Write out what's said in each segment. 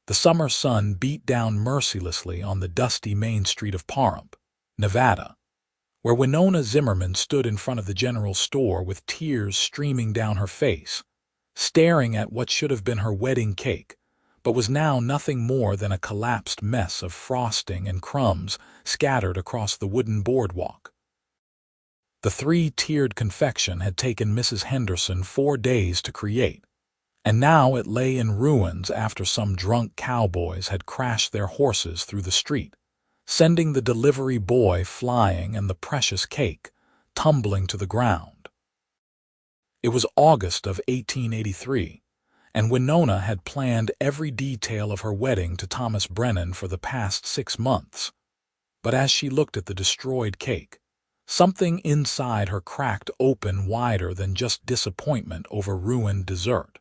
The summer sun beat down mercilessly on the dusty main street of Pahrump, Nevada, where Winona Zimmerman stood in front of the general store with tears streaming down her face, staring at what should have been her wedding cake, but was now nothing more than a collapsed mess of frosting and crumbs scattered across the wooden boardwalk. The three-tiered confection had taken Mrs. Henderson 4 days to create, and now it lay in ruins after some drunk cowboys had crashed their horses through the street, sending the delivery boy flying and the precious cake tumbling to the ground. It was August of 1883, and Winona had planned every detail of her wedding to Thomas Brennan for the past 6 months. But as she looked at the destroyed cake, something inside her cracked open wider than just disappointment over ruined dessert.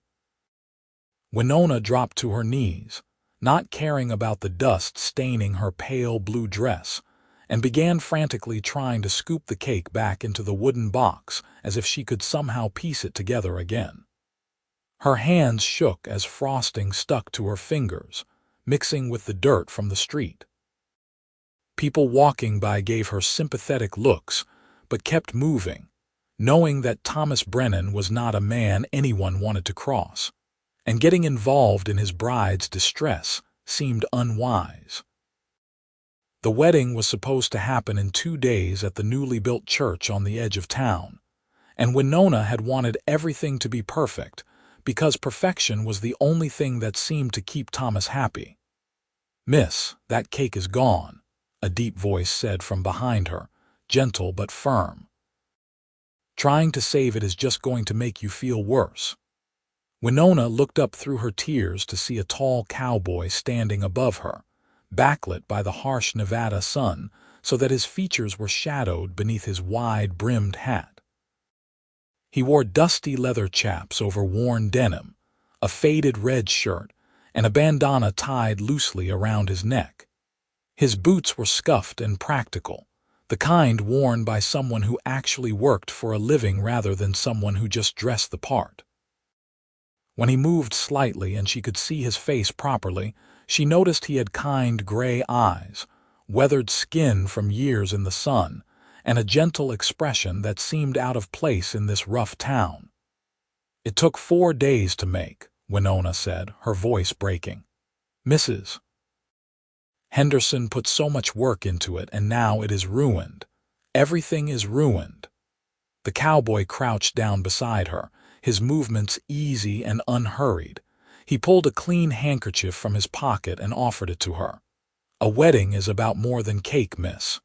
Winona dropped to her knees, not caring about the dust staining her pale blue dress, and began frantically trying to scoop the cake back into the wooden box as if she could somehow piece it together again. Her hands shook as frosting stuck to her fingers, mixing with the dirt from the street. People walking by gave her sympathetic looks, but kept moving, knowing that Thomas Brennan was not a man anyone wanted to cross, and getting involved in his bride's distress seemed unwise. The wedding was supposed to happen in 2 days at the newly built church on the edge of town, and Winona had wanted everything to be perfect because perfection was the only thing that seemed to keep Thomas happy. "Miss, that cake is gone," a deep voice said from behind her, gentle but firm. "Trying to save it is just going to make you feel worse." Winona looked up through her tears to see a tall cowboy standing above her, backlit by the harsh Nevada sun so that his features were shadowed beneath his wide-brimmed hat. He wore dusty leather chaps over worn denim, a faded red shirt, and a bandana tied loosely around his neck. His boots were scuffed and practical, the kind worn by someone who actually worked for a living rather than someone who just dressed the part. When he moved slightly and she could see his face properly, she noticed he had kind gray eyes, weathered skin from years in the sun, and a gentle expression that seemed out of place in this rough town. "It took 4 days to make," Winona said, her voice breaking. "Mrs. Henderson put so much work into it, and now it is ruined. Everything is ruined." The cowboy crouched down beside her, his movements easy and unhurried. He pulled a clean handkerchief from his pocket and offered it to her. "A wedding is about more than cake, miss.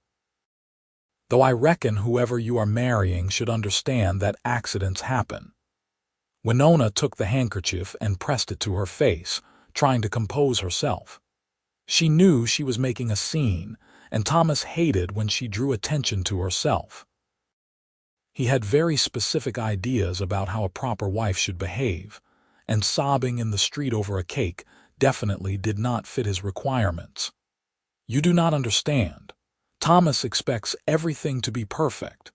Though I reckon whoever you are marrying should understand that accidents happen." Winona took the handkerchief and pressed it to her face, trying to compose herself. She knew she was making a scene, and Thomas hated when she drew attention to herself. He had very specific ideas about how a proper wife should behave, and sobbing in the street over a cake definitely did not fit his requirements. "You do not understand. Thomas expects everything to be perfect.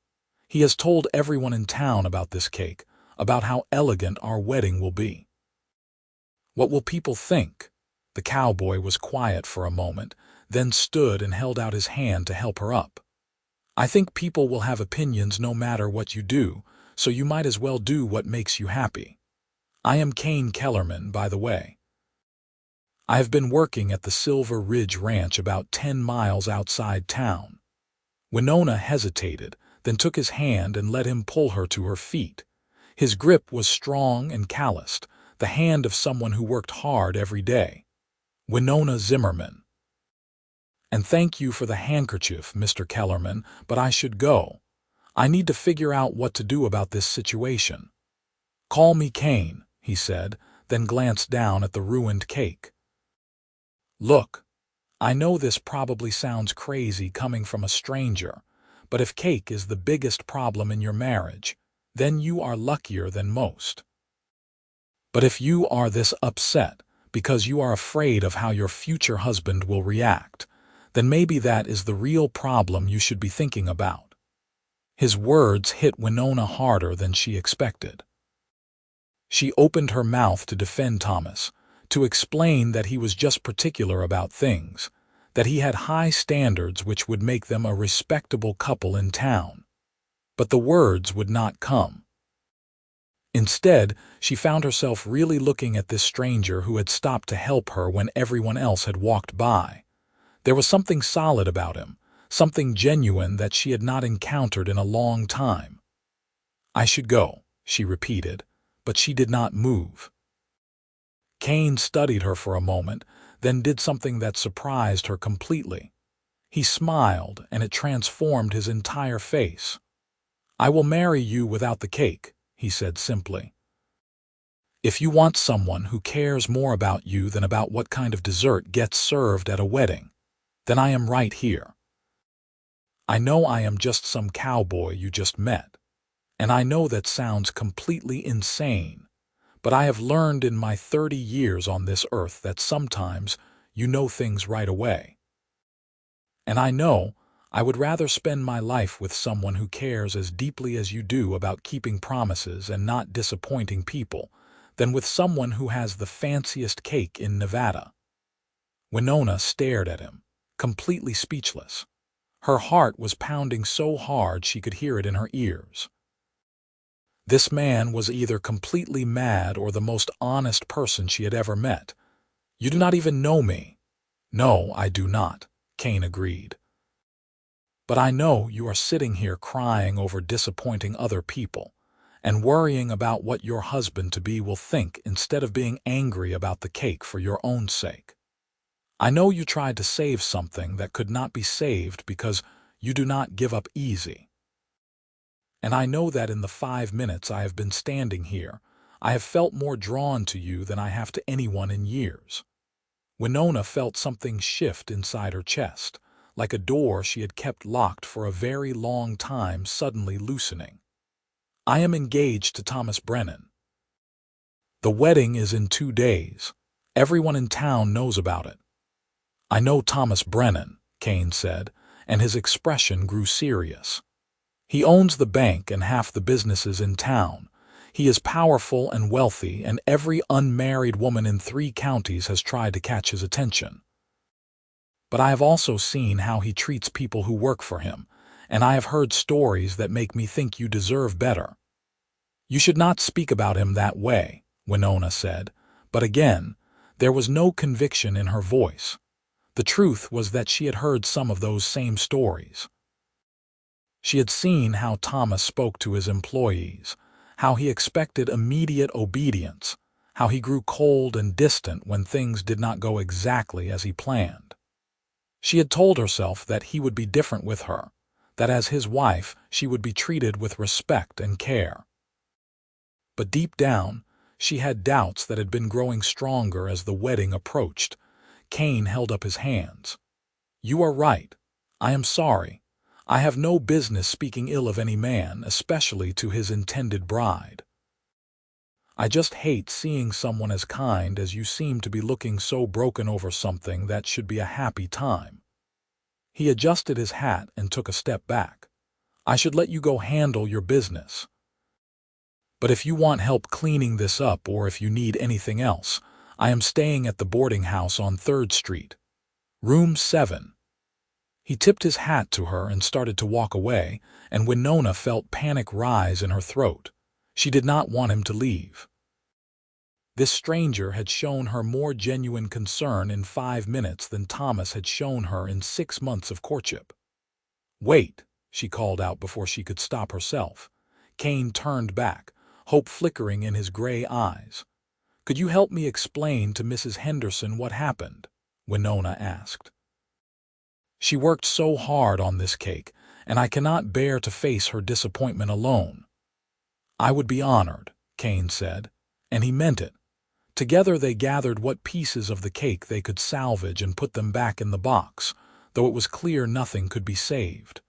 He has told everyone in town about this cake, about how elegant our wedding will be." "What will people think?" The cowboy was quiet for a moment, then stood and held out his hand to help her up. "I think people will have opinions no matter what you do, so you might as well do what makes you happy. I am Kane Kellerman, by the way. I have been working at the Silver Ridge Ranch about 10 miles outside town." Winona hesitated, then took his hand and let him pull her to her feet. His grip was strong and calloused, the hand of someone who worked hard every day. "Winona Zimmerman. And thank you for the handkerchief, Mr. Kellerman, but I should go. I need to figure out what to do about this situation." "Call me Kane," he said, then glanced down at the ruined cake. "Look, I know this probably sounds crazy coming from a stranger, but if cake is the biggest problem in your marriage, then you are luckier than most. But if you are this upset because you are afraid of how your future husband will react, then maybe that is the real problem you should be thinking about." His words hit Winona harder than she expected. She opened her mouth to defend Thomas, to explain that he was just particular about things, that he had high standards which would make them a respectable couple in town. But the words would not come. Instead, she found herself really looking at this stranger who had stopped to help her when everyone else had walked by. There was something solid about him, something genuine that she had not encountered in a long time. "I should go," she repeated, but she did not move. Kane studied her for a moment, then did something that surprised her completely. He smiled, and it transformed his entire face. "I will marry you without the cake," he said simply. "If you want someone who cares more about you than about what kind of dessert gets served at a wedding, then I am right here. I know I am just some cowboy you just met, and I know that sounds completely insane, but I have learned in my 30 years on this earth that sometimes you know things right away. And I know I would rather spend my life with someone who cares as deeply as you do about keeping promises and not disappointing people than with someone who has the fanciest cake in Nevada." Winona stared at him, completely speechless. Her heart was pounding so hard she could hear it in her ears. This man was either completely mad or the most honest person she had ever met. "You do not even know me." "No, I do not," Kane agreed. "But I know you are sitting here crying over disappointing other people and worrying about what your husband-to-be will think instead of being angry about the cake for your own sake. I know you tried to save something that could not be saved because you do not give up easy. And I know that in the 5 minutes I have been standing here, I have felt more drawn to you than I have to anyone in years." Winona felt something shift inside her chest, like a door she had kept locked for a very long time suddenly loosening. "I am engaged to Thomas Brennan. The wedding is in 2 days. Everyone in town knows about it." "I know Thomas Brennan," Kane said, and his expression grew serious. "He owns the bank and half the businesses in town. He is powerful and wealthy, and every unmarried woman in 3 counties has tried to catch his attention. But I have also seen how he treats people who work for him, and I have heard stories that make me think you deserve better." "You should not speak about him that way," Winona said, but again, there was no conviction in her voice. The truth was that she had heard some of those same stories. She had seen how Thomas spoke to his employees, how he expected immediate obedience, how he grew cold and distant when things did not go exactly as he planned. She had told herself that he would be different with her, that as his wife she would be treated with respect and care. But deep down, she had doubts that had been growing stronger as the wedding approached. Kane held up his hands. "You are right. I am sorry. I have no business speaking ill of any man, especially to his intended bride. I just hate seeing someone as kind as you seem to be looking so broken over something that should be a happy time." He adjusted his hat and took a step back. "I should let you go handle your business. But if you want help cleaning this up or if you need anything else, I am staying at the boarding house on 3rd Street. Room 7. He tipped his hat to her and started to walk away, and Winona felt panic rise in her throat. She did not want him to leave. This stranger had shown her more genuine concern in 5 minutes than Thomas had shown her in 6 months of courtship. "Wait," she called out before she could stop herself. Kane turned back, hope flickering in his gray eyes. "Could you help me explain to Mrs. Henderson what happened?" Winona asked. "She worked so hard on this cake, and I cannot bear to face her disappointment alone." "I would be honored," Kane said, and he meant it. Together they gathered what pieces of the cake they could salvage and put them back in the box, though it was clear nothing could be saved.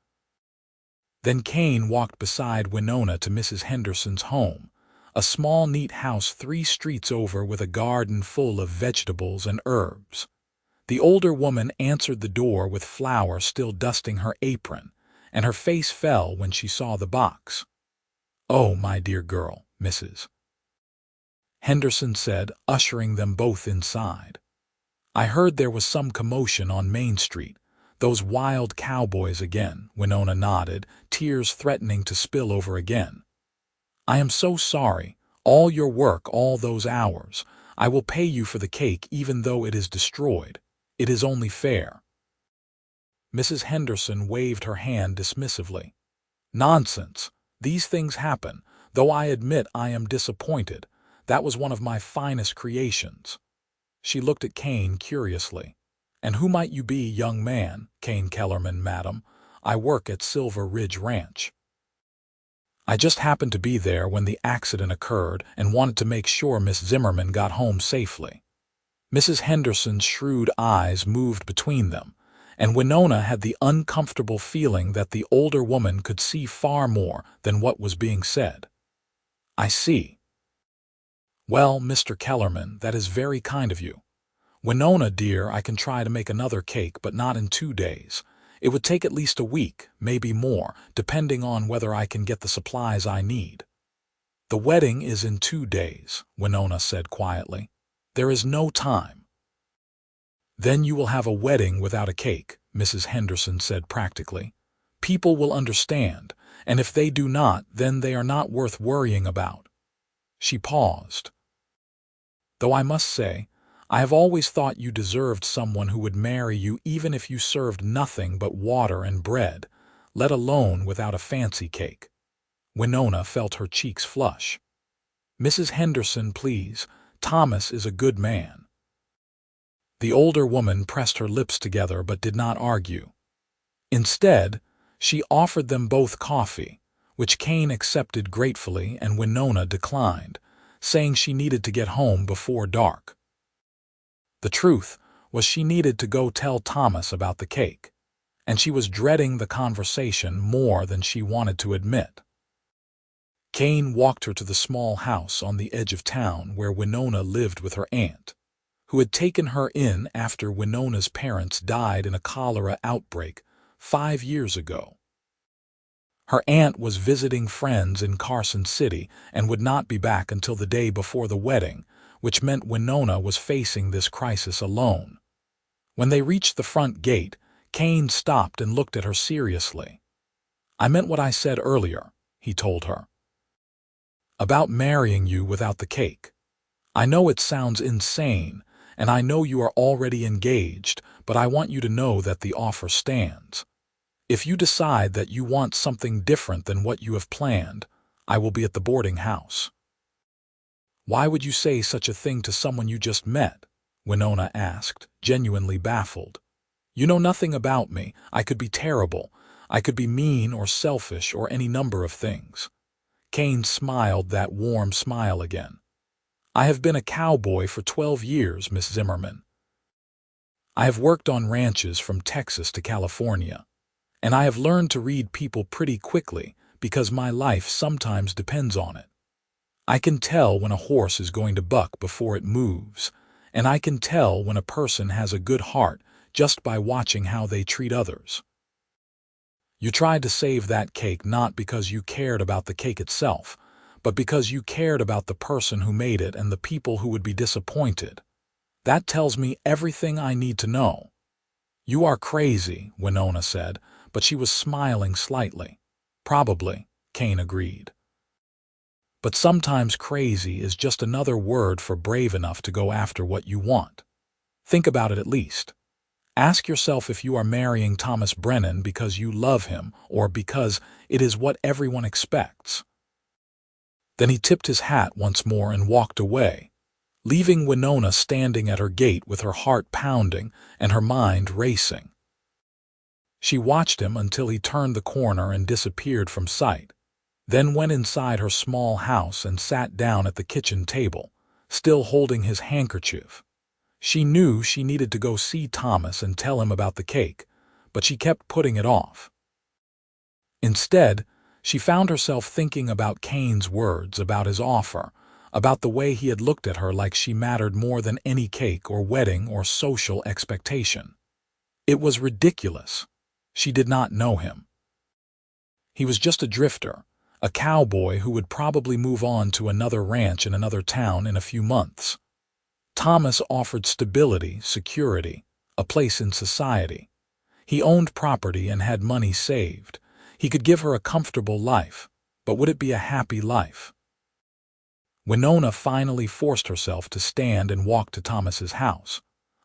Then Kane walked beside Winona to Mrs. Henderson's home, a small neat house 3 streets over with a garden full of vegetables and herbs. The older woman answered the door with flour still dusting her apron, and her face fell when she saw the box. "Oh, my dear girl, Mrs. Henderson said, ushering them both inside. I heard there was some commotion on Main Street. Those wild cowboys again, Winona nodded, tears threatening to spill over again. I am so sorry. All your work, all those hours. I will pay you for the cake even though it is destroyed. It is only fair. Mrs. Henderson waved her hand dismissively. Nonsense. These things happen, though I admit I am disappointed. That was one of my finest creations. She looked at Kane curiously. And who might you be, young man? Kane Kellerman, madam. I work at Silver Ridge Ranch. I just happened to be there when the accident occurred and wanted to make sure Miss Zimmerman got home safely. Mrs. Henderson's shrewd eyes moved between them, and Winona had the uncomfortable feeling that the older woman could see far more than what was being said. I see. Well, Mr. Kellerman, that is very kind of you. Winona, dear, I can try to make another cake, but not in 2 days. It would take at least a week, maybe more, depending on whether I can get the supplies I need. The wedding is in 2 days, Winona said quietly. There is no time. Then you will have a wedding without a cake, Mrs. Henderson said practically. People will understand, and if they do not, then they are not worth worrying about. She paused. Though I must say, I have always thought you deserved someone who would marry you even if you served nothing but water and bread, let alone without a fancy cake. Winona felt her cheeks flush. Mrs. Henderson, please. Thomas is a good man. The older woman pressed her lips together but did not argue. Instead, she offered them both coffee, which Kane accepted gratefully and Winona declined, saying she needed to get home before dark. The truth was she needed to go tell Thomas about the cake, and she was dreading the conversation more than she wanted to admit. Kane walked her to the small house on the edge of town where Winona lived with her aunt, who had taken her in after Winona's parents died in a cholera outbreak 5 years ago. Her aunt was visiting friends in Carson City and would not be back until the day before the wedding, which meant Winona was facing this crisis alone. When they reached the front gate, Kane stopped and looked at her seriously. I meant what I said earlier, he told her. About marrying you without the cake. I know it sounds insane, and I know you are already engaged, but I want you to know that the offer stands. If you decide that you want something different than what you have planned, I will be at the boarding house. Why would you say such a thing to someone you just met? Winona asked, genuinely baffled. You know nothing about me. I could be terrible. I could be mean or selfish or any number of things. Kane smiled that warm smile again. I have been a cowboy for 12 years, Miss Zimmerman. I have worked on ranches from Texas to California, and I have learned to read people pretty quickly because my life sometimes depends on it. I can tell when a horse is going to buck before it moves, and I can tell when a person has a good heart just by watching how they treat others. You tried to save that cake not because you cared about the cake itself, but because you cared about the person who made it and the people who would be disappointed. That tells me everything I need to know. You are crazy, Winona said, but she was smiling slightly. Probably, Kane agreed. But sometimes crazy is just another word for brave enough to go after what you want. Think about it at least. Ask yourself if you are marrying Thomas Brennan because you love him or because it is what everyone expects. Then he tipped his hat once more and walked away, leaving Winona standing at her gate with her heart pounding and her mind racing. She watched him until he turned the corner and disappeared from sight, then went inside her small house and sat down at the kitchen table, still holding his handkerchief. She knew she needed to go see Thomas and tell him about the cake, but she kept putting it off. Instead, she found herself thinking about Kane's words, about his offer, about the way he had looked at her like she mattered more than any cake or wedding or social expectation. It was ridiculous. She did not know him. He was just a drifter, a cowboy who would probably move on to another ranch in another town in a few months. Thomas offered stability, security, a place in society. He owned property and had money saved. He could give her a comfortable life, but would it be a happy life? Winona finally forced herself to stand and walk to Thomas's house,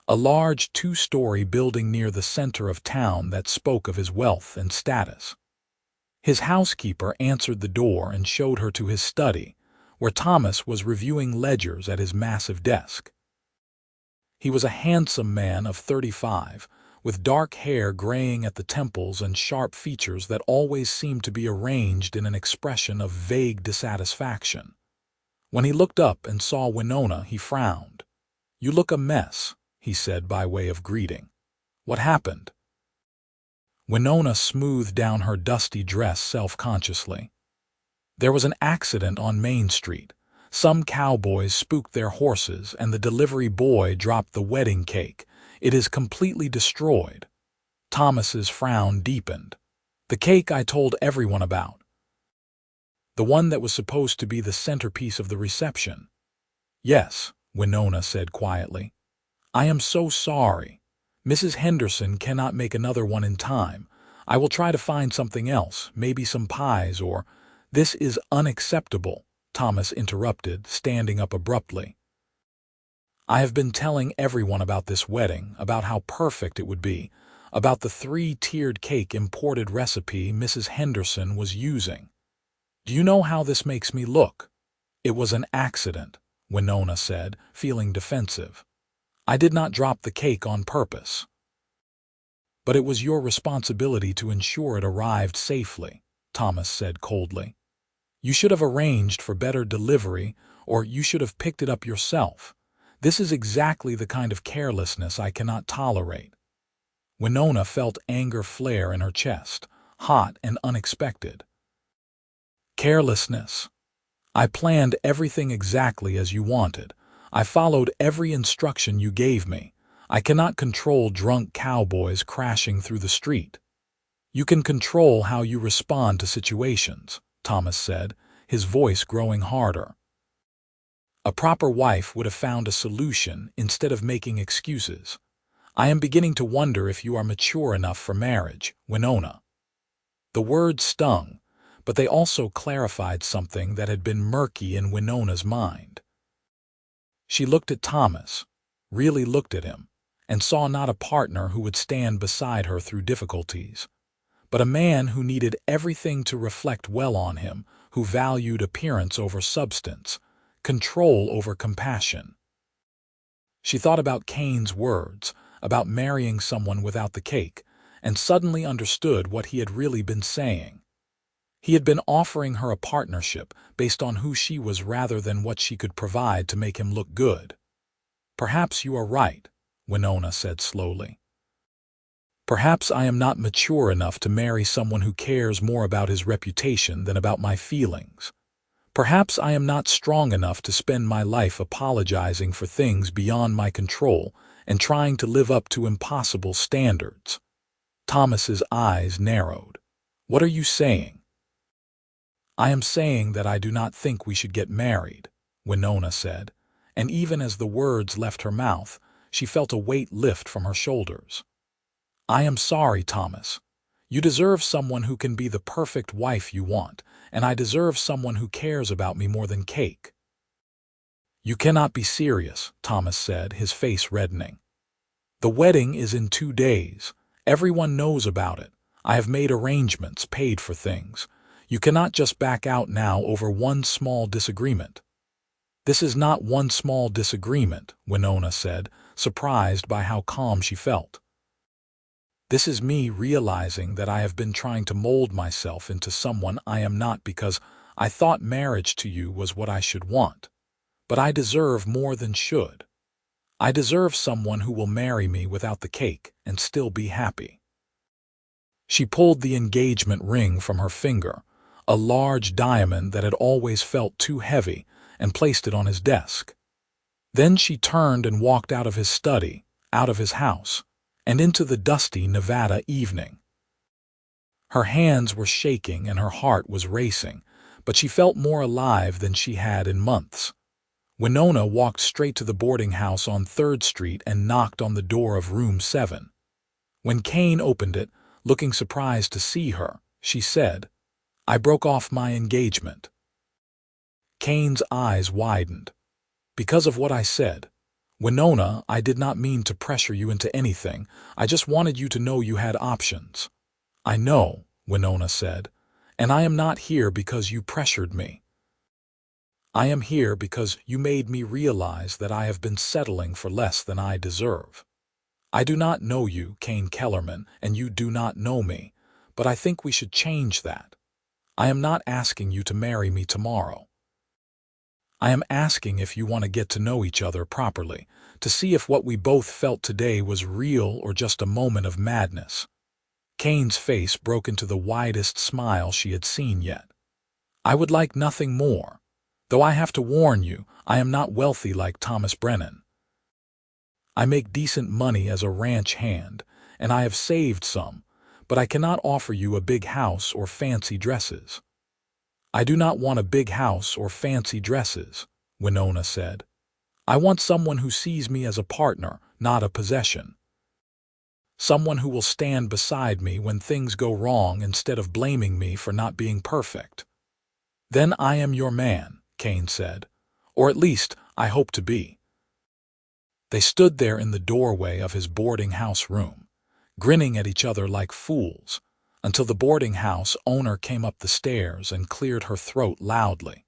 a large two-story building near the center of town that spoke of his wealth and status. His housekeeper answered the door and showed her to his study, where Thomas was reviewing ledgers at his massive desk. He was a handsome man of 35, with dark hair graying at the temples and sharp features that always seemed to be arranged in an expression of vague dissatisfaction. When he looked up and saw Winona, he frowned. "You look a mess," he said by way of greeting. "What happened?" Winona smoothed down her dusty dress self-consciously. "There was an accident on Main Street. Some cowboys spooked their horses and the delivery boy dropped the wedding cake. It is completely destroyed." Thomas's frown deepened. "The cake I told everyone about. The one that was supposed to be the centerpiece of the reception." "Yes," Winona said quietly. "I am so sorry. Mrs. Henderson cannot make another one in time. I will try to find something else, maybe some pies or—" "This is unacceptable," Thomas interrupted, standing up abruptly. "I have been telling everyone about this wedding, about how perfect it would be, about the 3-tiered cake imported recipe Mrs. Henderson was using. Do you know how this makes me look?" "It was an accident," Winona said, feeling defensive. "I did not drop the cake on purpose." "But it was your responsibility to ensure it arrived safely," Thomas said coldly. "You should have arranged for better delivery, or you should have picked it up yourself. This is exactly the kind of carelessness I cannot tolerate." Winona felt anger flare in her chest, hot and unexpected. "Carelessness. I planned everything exactly as you wanted. I followed every instruction you gave me. I cannot control drunk cowboys crashing through the street." "You can control how you respond to situations," Thomas said, his voice growing harder. "A proper wife would have found a solution instead of making excuses. I am beginning to wonder if you are mature enough for marriage, Winona." The words stung, but they also clarified something that had been murky in Winona's mind. She looked at Thomas, really looked at him, and saw not a partner who would stand beside her through difficulties, but a man who needed everything to reflect well on him, who valued appearance over substance, control over compassion. She thought about Kane's words, about marrying someone without the cake, and suddenly understood what he had really been saying. He had been offering her a partnership based on who she was rather than what she could provide to make him look good. "Perhaps you are right," Winona said slowly. "Perhaps I am not mature enough to marry someone who cares more about his reputation than about my feelings. Perhaps I am not strong enough to spend my life apologizing for things beyond my control and trying to live up to impossible standards." Thomas's eyes narrowed. "What are you saying?" "I am saying that I do not think we should get married," Winona said, and even as the words left her mouth, she felt a weight lift from her shoulders. "I am sorry, Thomas. You deserve someone who can be the perfect wife you want, and I deserve someone who cares about me more than cake." "You cannot be serious," Thomas said, his face reddening. "The wedding is in 2 days. Everyone knows about it. I have made arrangements, paid for things. You cannot just back out now over one small disagreement." "This is not one small disagreement," Winona said, surprised by how calm she felt. "This is me realizing that I have been trying to mold myself into someone I am not because I thought marriage to you was what I should want. But I deserve more than should. I deserve someone who will marry me without the cake and still be happy." She pulled the engagement ring from her finger, a large diamond that had always felt too heavy, and placed it on his desk. Then she turned and walked out of his study, out of his house, and into the dusty Nevada evening. Her hands were shaking and her heart was racing, but she felt more alive than she had in months. Winona walked straight to the boarding house on 3rd Street and knocked on the door of room 7. When Kane opened it, looking surprised to see her, she said, "I broke off my engagement." Kane's eyes widened. "Because of what I said. Winona, I did not mean to pressure you into anything. I just wanted you to know you had options." "I know," Winona said, "and I am not here because you pressured me. I am here because you made me realize that I have been settling for less than I deserve. I do not know you, Kane Kellerman, and you do not know me, but I think we should change that. I am not asking you to marry me tomorrow. I am asking if you want to get to know each other properly, to see if what we both felt today was real or just a moment of madness." Kane's face broke into the widest smile she had seen yet. "I would like nothing more. Though I have to warn you, I am not wealthy like Thomas Brennan. I make decent money as a ranch hand, and I have saved some, but I cannot offer you a big house or fancy dresses." "I do not want a big house or fancy dresses," Winona said. "I want someone who sees me as a partner, not a possession. Someone who will stand beside me when things go wrong instead of blaming me for not being perfect." "Then I am your man," Kane said. "Or at least, I hope to be." They stood there in the doorway of his boarding house room, grinning at each other like fools, until the boarding house owner came up the stairs and cleared her throat loudly,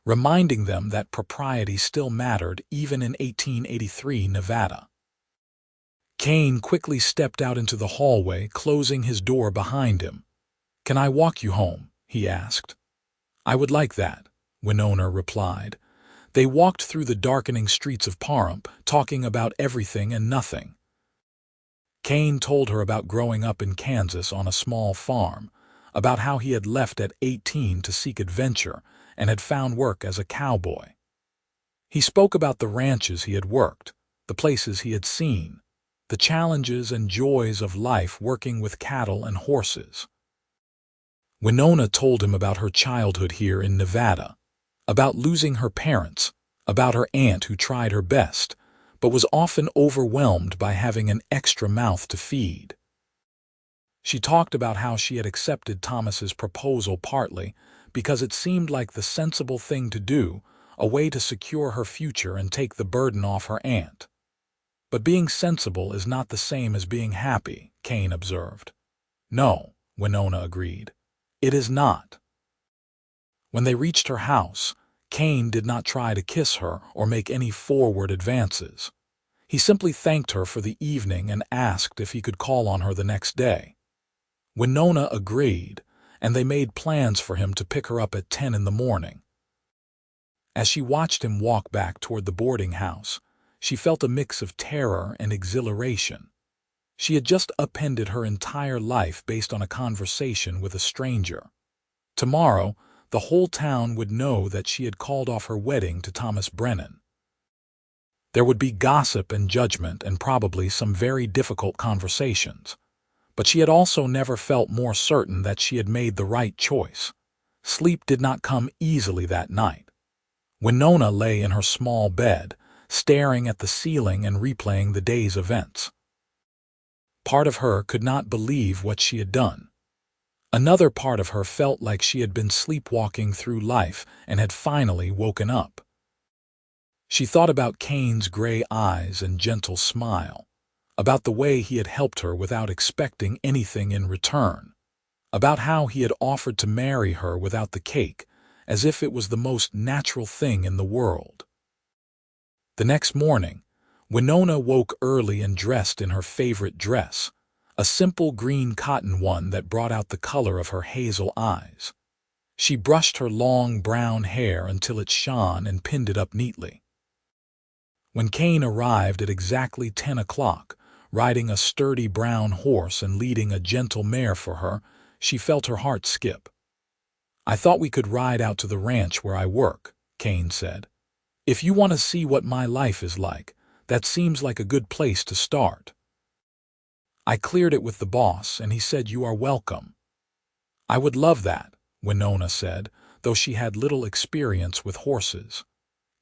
reminding them that propriety still mattered even in 1883 Nevada. Kane quickly stepped out into the hallway, closing his door behind him. "Can I walk you home?" he asked. "I would like that," Winona replied. They walked through the darkening streets of Pahrump, talking about everything and nothing. Kane told her about growing up in Kansas on a small farm, about how he had left at 18 to seek adventure and had found work as a cowboy. He spoke about the ranches he had worked, the places he had seen, the challenges and joys of life working with cattle and horses. Winona told him about her childhood here in Nevada, about losing her parents, about her aunt who tried her best, but was often overwhelmed by having an extra mouth to feed. She talked about how she had accepted Thomas's proposal partly because it seemed like the sensible thing to do, a way to secure her future and take the burden off her aunt. "But being sensible is not the same as being happy," Kane observed. "No," Winona agreed. "It is not." When they reached her house, Kane did not try to kiss her or make any forward advances. He simply thanked her for the evening and asked if he could call on her the next day. Winona agreed, and they made plans for him to pick her up at 10 in the morning. As she watched him walk back toward the boarding house, she felt a mix of terror and exhilaration. She had just upended her entire life based on a conversation with a stranger. Tomorrow, the whole town would know that she had called off her wedding to Thomas Brennan. There would be gossip and judgment and probably some very difficult conversations. But she had also never felt more certain that she had made the right choice. Sleep did not come easily that night. Winona lay in her small bed, staring at the ceiling and replaying the day's events. Part of her could not believe what she had done. Another part of her felt like she had been sleepwalking through life and had finally woken up. She thought about Kane's gray eyes and gentle smile, about the way he had helped her without expecting anything in return, about how he had offered to marry her without the cake, as if it was the most natural thing in the world. The next morning, Winona woke early and dressed in her favorite dress, a simple green cotton one that brought out the color of her hazel eyes. She brushed her long brown hair until it shone and pinned it up neatly. When Kane arrived at exactly 10 o'clock, riding a sturdy brown horse and leading a gentle mare for her, she felt her heart skip. "I thought we could ride out to the ranch where I work," Kane said. "If you want to see what my life is like, that seems like a good place to start. I cleared it with the boss, and he said you are welcome." "I would love that," Winona said, though she had little experience with horses.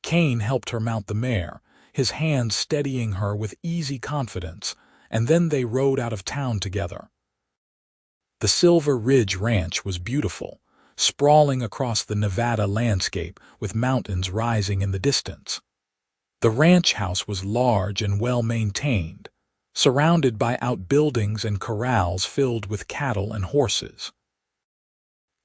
Kane helped her mount the mare, his hands steadying her with easy confidence, and then they rode out of town together. The Silver Ridge Ranch was beautiful, sprawling across the Nevada landscape with mountains rising in the distance. The ranch house was large and well-maintained, surrounded by outbuildings and corrals filled with cattle and horses.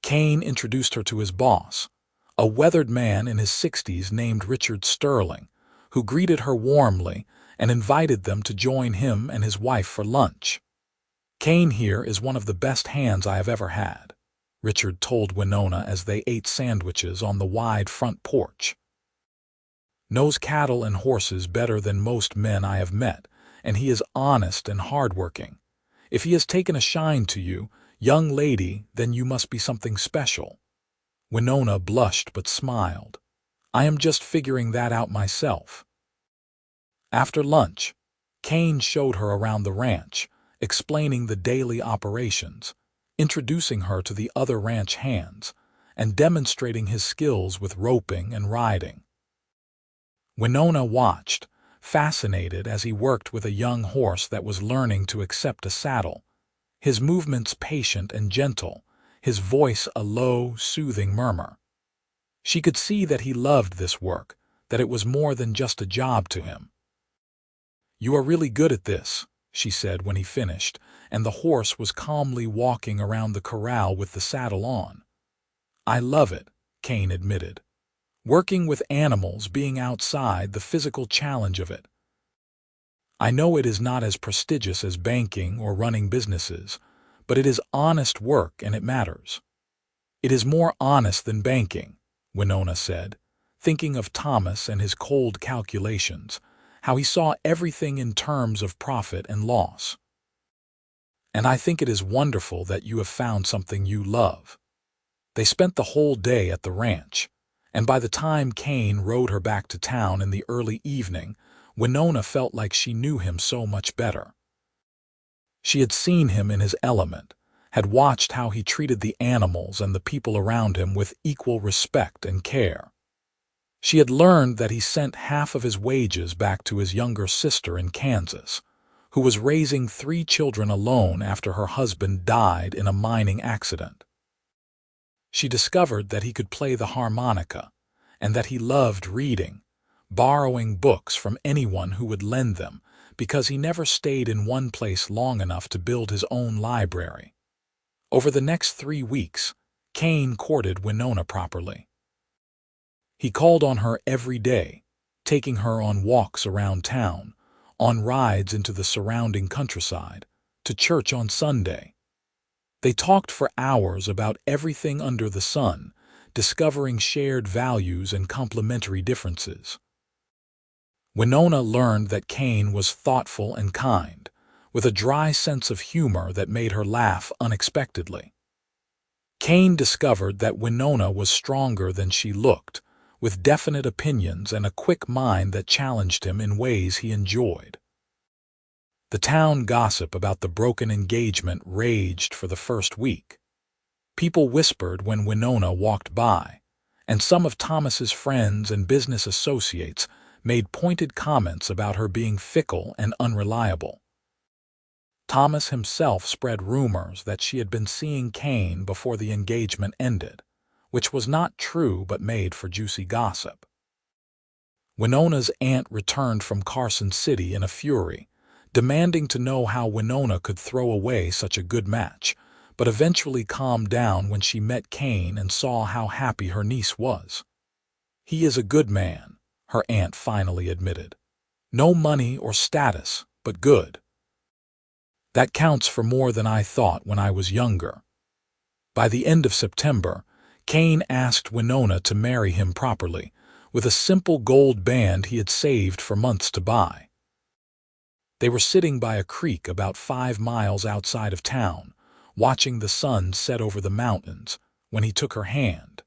Kane introduced her to his boss, a weathered man in his 60s named Richard Sterling, who greeted her warmly and invited them to join him and his wife for lunch. "Kane here is one of the best hands I have ever had," Richard told Winona as they ate sandwiches on the wide front porch. "Knows cattle and horses better than most men I have met, and he is honest and hardworking. If he has taken a shine to you, young lady, then you must be something special." Winona blushed but smiled. "I am just figuring that out myself." After lunch, Kane showed her around the ranch, explaining the daily operations, introducing her to the other ranch hands, and demonstrating his skills with roping and riding. Winona watched, fascinated as he worked with a young horse that was learning to accept a saddle, his movements patient and gentle, his voice a low, soothing murmur. She could see that he loved this work, that it was more than just a job to him. "You are really good at this," she said when he finished, and the horse was calmly walking around the corral with the saddle on. "I love it," Kane admitted. "Working with animals, being outside, the physical challenge of it. I know it is not as prestigious as banking or running businesses, but it is honest work and it matters." "It is more honest than banking," Winona said, thinking of Thomas and his cold calculations, how he saw everything in terms of profit and loss. "And I think it is wonderful that you have found something you love." They spent the whole day at the ranch, and by the time Kane rode her back to town in the early evening, Winona felt like she knew him so much better. She had seen him in his element, had watched how he treated the animals and the people around him with equal respect and care. She had learned that he sent half of his wages back to his younger sister in Kansas, who was raising 3 children alone after her husband died in a mining accident. She discovered that he could play the harmonica, and that he loved reading, borrowing books from anyone who would lend them, because he never stayed in one place long enough to build his own library. Over the next 3 weeks, Kane courted Winona properly. He called on her every day, taking her on walks around town, on rides into the surrounding countryside, to church on Sunday. They talked for hours about everything under the sun, discovering shared values and complementary differences. Winona learned that Kane was thoughtful and kind, with a dry sense of humor that made her laugh unexpectedly. Kane discovered that Winona was stronger than she looked, with definite opinions and a quick mind that challenged him in ways he enjoyed. The town gossip about the broken engagement raged for the first week. People whispered when Winona walked by, and some of Thomas's friends and business associates made pointed comments about her being fickle and unreliable. Thomas himself spread rumors that she had been seeing Kane before the engagement ended, which was not true but made for juicy gossip. Winona's aunt returned from Carson City in a fury, demanding to know how Winona could throw away such a good match, but eventually calmed down when she met Kane and saw how happy her niece was. "He is a good man," her aunt finally admitted. "No money or status, but good. That counts for more than I thought when I was younger." By the end of September, Kane asked Winona to marry him properly, with a simple gold band he had saved for months to buy. They were sitting by a creek about 5 miles outside of town, watching the sun set over the mountains, when he took her hand.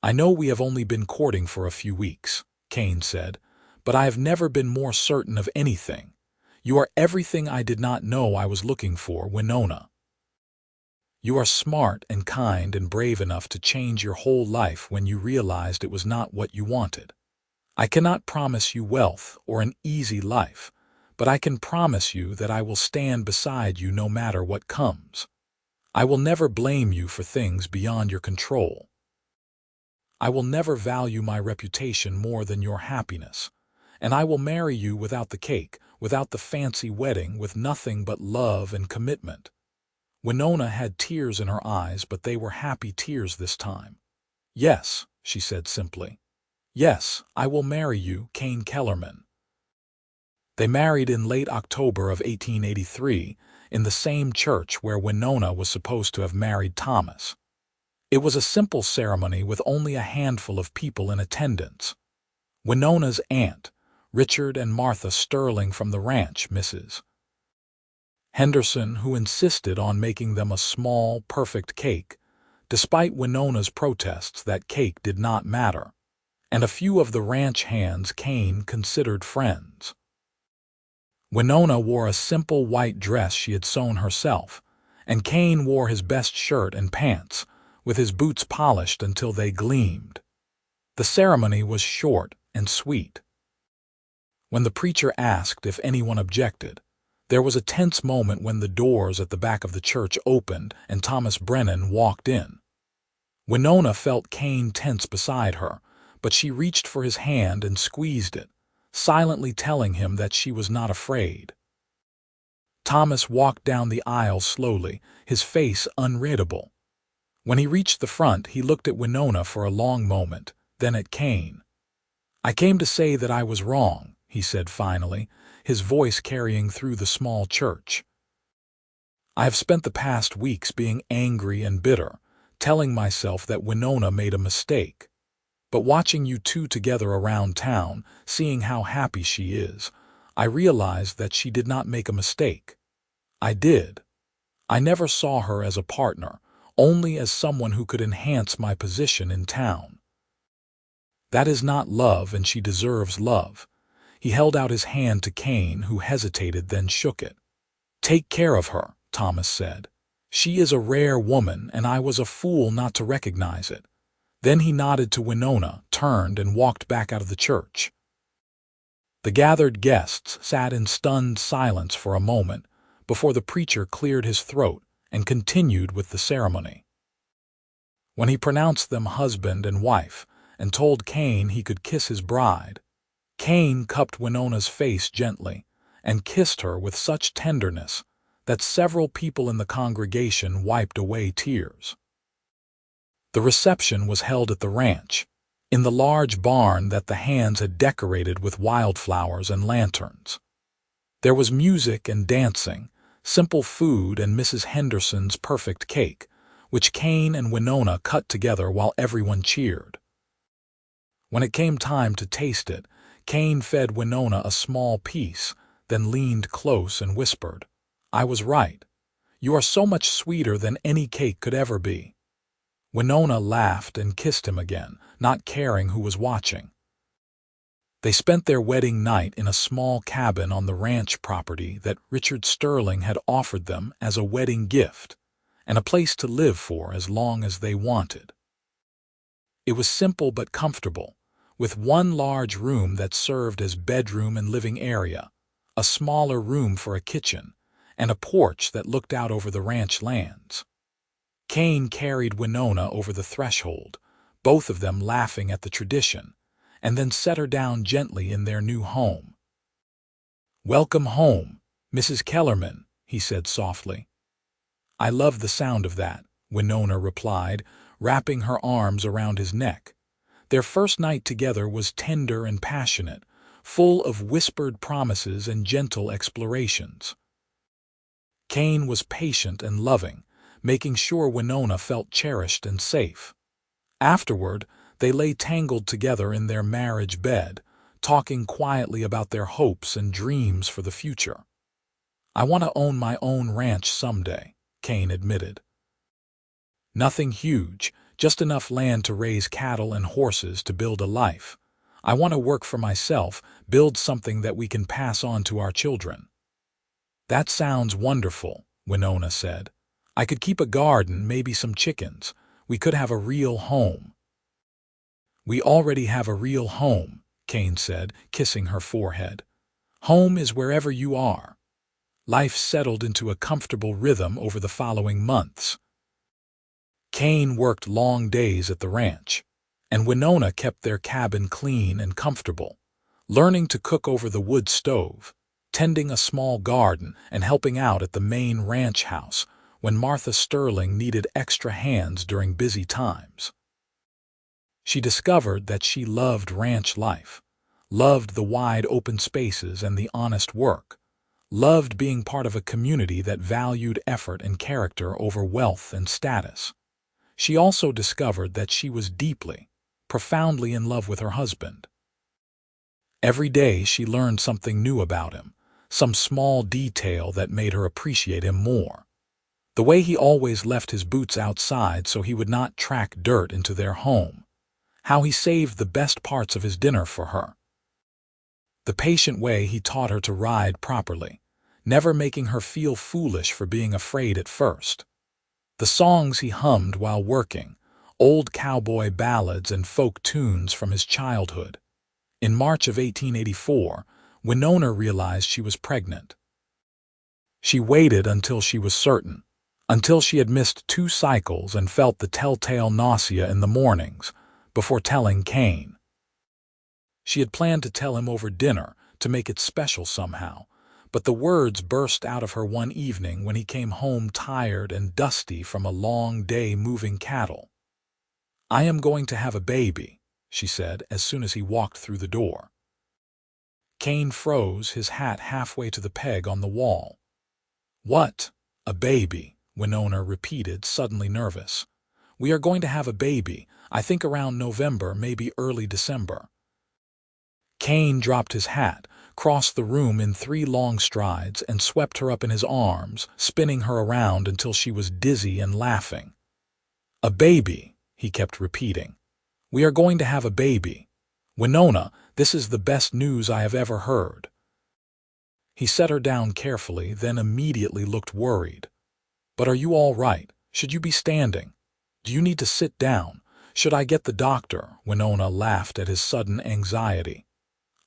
"I know we have only been courting for a few weeks," Kane said, "but I have never been more certain of anything. You are everything I did not know I was looking for, Winona." You are smart and kind and brave enough to change your whole life when you realized it was not what you wanted. I cannot promise you wealth or an easy life, but I can promise you that I will stand beside you no matter what comes. I will never blame you for things beyond your control. I will never value my reputation more than your happiness, and I will marry you without the cake, without the fancy wedding, with nothing but love and commitment. Winona had tears in her eyes, but they were happy tears this time. Yes, she said simply. Yes, I will marry you, Kane Kellerman. They married in late October of 1883 in the same church where Winona was supposed to have married Thomas. It was a simple ceremony with only a handful of people in attendance. Winona's aunt, Richard and Martha Sterling from the ranch, Mrs. Henderson, who insisted on making them a small, perfect cake, despite Winona's protests that cake did not matter, and a few of the ranch hands Kane considered friends. Winona wore a simple white dress she had sewn herself, and Kane wore his best shirt and pants, with his boots polished until they gleamed. The ceremony was short and sweet. When the preacher asked if anyone objected, there was a tense moment when the doors at the back of the church opened and Thomas Brennan walked in. Winona felt Kane tense beside her, but she reached for his hand and squeezed it, silently telling him that she was not afraid. Thomas walked down the aisle slowly, his face unreadable. When he reached the front, he looked at Winona for a long moment, then at Kane. "I came to say that I was wrong," he said finally, his voice carrying through the small church. "I have spent the past weeks being angry and bitter, telling myself that Winona made a mistake. But watching you two together around town, seeing how happy she is, I realized that she did not make a mistake. I did. I never saw her as a partner, only as someone who could enhance my position in town. That is not love, and she deserves love." He held out his hand to Kane, who hesitated, then shook it. "Take care of her," Thomas said. "She is a rare woman, and I was a fool not to recognize it." Then he nodded to Winona, turned, and walked back out of the church. The gathered guests sat in stunned silence for a moment before the preacher cleared his throat and continued with the ceremony. When he pronounced them husband and wife and told Kane he could kiss his bride, Kane cupped Winona's face gently and kissed her with such tenderness that several people in the congregation wiped away tears. The reception was held at the ranch, in the large barn that the hands had decorated with wildflowers and lanterns. There was music and dancing, simple food, and Mrs. Henderson's perfect cake, which Kane and Winona cut together while everyone cheered. When it came time to taste it, Kane fed Winona a small piece, then leaned close and whispered, "I was right. You are so much sweeter than any cake could ever be." Winona laughed and kissed him again, not caring who was watching. They spent their wedding night in a small cabin on the ranch property that Richard Sterling had offered them as a wedding gift, and a place to live for as long as they wanted. It was simple but comfortable, with one large room that served as bedroom and living area, a smaller room for a kitchen, and a porch that looked out over the ranch lands. Kane carried Winona over the threshold, both of them laughing at the tradition, and then set her down gently in their new home. "Welcome home, Mrs. Kellerman," he said softly. "I love the sound of that," Winona replied, wrapping her arms around his neck. Their first night together was tender and passionate, full of whispered promises and gentle explorations. Kane was patient and loving, making sure Winona felt cherished and safe. Afterward, they lay tangled together in their marriage bed, talking quietly about their hopes and dreams for the future. "I want to own my own ranch someday," Kane admitted. "Nothing huge, just enough land to raise cattle and horses to build a life. I want to work for myself, build something that we can pass on to our children." "That sounds wonderful," Winona said. I could keep a garden, maybe some chickens. We could have a real home." "We already have a real home," Kane said, kissing her forehead. "Home is wherever you are." Life settled into a comfortable rhythm over the following months. Kane worked long days at the ranch, and Winona kept their cabin clean and comfortable, learning to cook over the wood stove, tending a small garden, and helping out at the main ranch house when Martha Sterling needed extra hands during busy times. She discovered that she loved ranch life, loved the wide open spaces and the honest work, loved being part of a community that valued effort and character over wealth and status. She also discovered that she was deeply, profoundly in love with her husband. Every day she learned something new about him, some small detail that made her appreciate him more. The way he always left his boots outside so he would not track dirt into their home. How he saved the best parts of his dinner for her. The patient way he taught her to ride properly, never making her feel foolish for being afraid at first. The songs he hummed while working, old cowboy ballads and folk tunes from his childhood. In March of 1884, Winona realized she was pregnant. She waited until she was certain, until she had missed 2 cycles and felt the telltale nausea in the mornings, before telling Kane. She had planned to tell him over dinner, to make it special somehow, but the words burst out of her one evening when he came home tired and dusty from a long day moving cattle. "I am going to have a baby," she said as soon as he walked through the door. Kane froze, his hat halfway to the peg on the wall. "What? A baby?" Winona repeated, suddenly nervous. "We are going to have a baby, I think around November, maybe early December." Kane dropped his hat, crossed the room in 3 long strides, and swept her up in his arms, spinning her around until she was dizzy and laughing. "A baby," he kept repeating. "We are going to have a baby. Winona, this is the best news I have ever heard." He set her down carefully, then immediately looked worried. "But are you all right? Should you be standing? Do you need to sit down? Should I get the doctor?" Winona laughed at his sudden anxiety.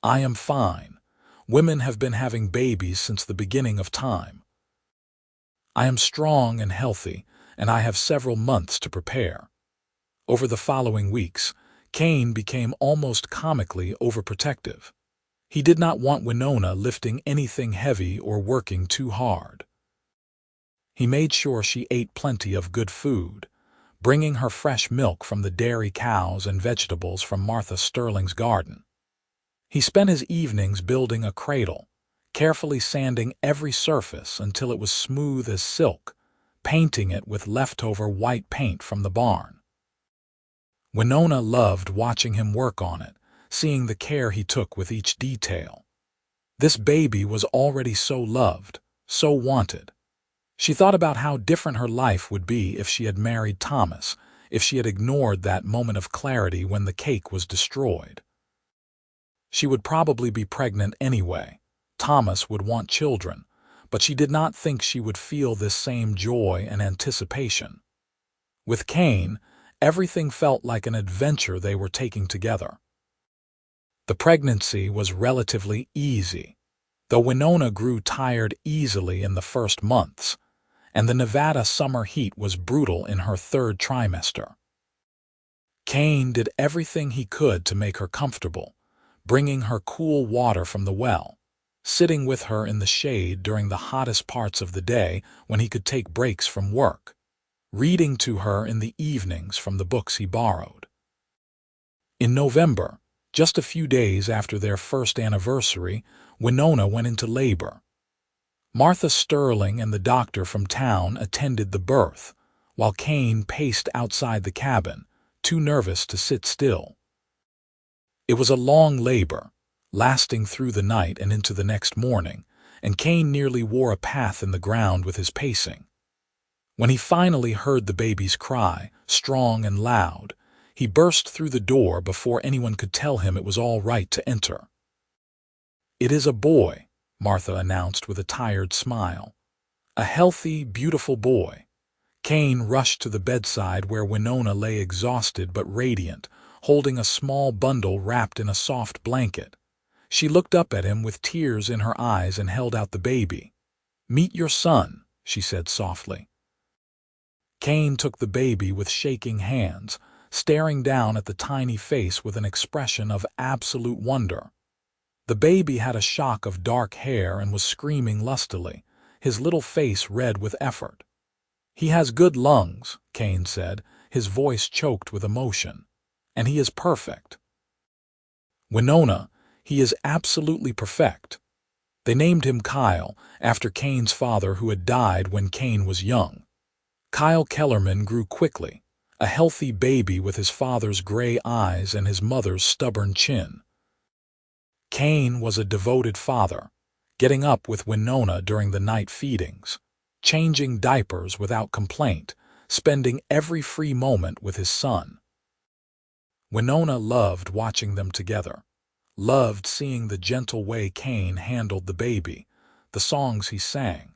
"I am fine. Women have been having babies since the beginning of time. I am strong and healthy, and I have several months to prepare." Over the following weeks, Kane became almost comically overprotective. He did not want Winona lifting anything heavy or working too hard. He made sure she ate plenty of good food, bringing her fresh milk from the dairy cows and vegetables from Martha Sterling's garden. He spent his evenings building a cradle, carefully sanding every surface until it was smooth as silk, painting it with leftover white paint from the barn. Winona loved watching him work on it, seeing the care he took with each detail. This baby was already so loved, so wanted. She thought about how different her life would be if she had married Thomas, if she had ignored that moment of clarity when the cake was destroyed. She would probably be pregnant anyway. Thomas would want children, but she did not think she would feel this same joy and anticipation. With Kane, everything felt like an adventure they were taking together. The pregnancy was relatively easy, though Winona grew tired easily in the first months, and the Nevada summer heat was brutal in her 3rd trimester. Kane did everything he could to make her comfortable, bringing her cool water from the well, sitting with her in the shade during the hottest parts of the day when he could take breaks from work, reading to her in the evenings from the books he borrowed. In November, just a few days after their first anniversary, Winona went into labor. Martha Sterling and the doctor from town attended the birth, while Kane paced outside the cabin, too nervous to sit still. It was a long labor, lasting through the night and into the next morning, and Kane nearly wore a path in the ground with his pacing. When he finally heard the baby's cry, strong and loud, he burst through the door before anyone could tell him it was all right to enter. "It is a boy," Martha announced with a tired smile. "A healthy, beautiful boy. Kane rushed to the bedside where Winona lay exhausted but radiant, holding a small bundle wrapped in a soft blanket. She looked up at him with tears in her eyes and held out the baby. "Meet your son," she said softly. Kane took the baby with shaking hands, staring down at the tiny face with an expression of absolute wonder. The baby had a shock of dark hair and was screaming lustily, his little face red with effort. "He has good lungs," Kane said, his voice choked with emotion. "And he is perfect. Winona, he is absolutely perfect." They named him Kyle, after Kane's father who had died when Kane was young. Kyle Kellerman grew quickly, a healthy baby with his father's gray eyes and his mother's stubborn chin. Kane was a devoted father, getting up with Winona during the night feedings, changing diapers without complaint, spending every free moment with his son. Winona loved watching them together, loved seeing the gentle way Kane handled the baby, the songs he sang,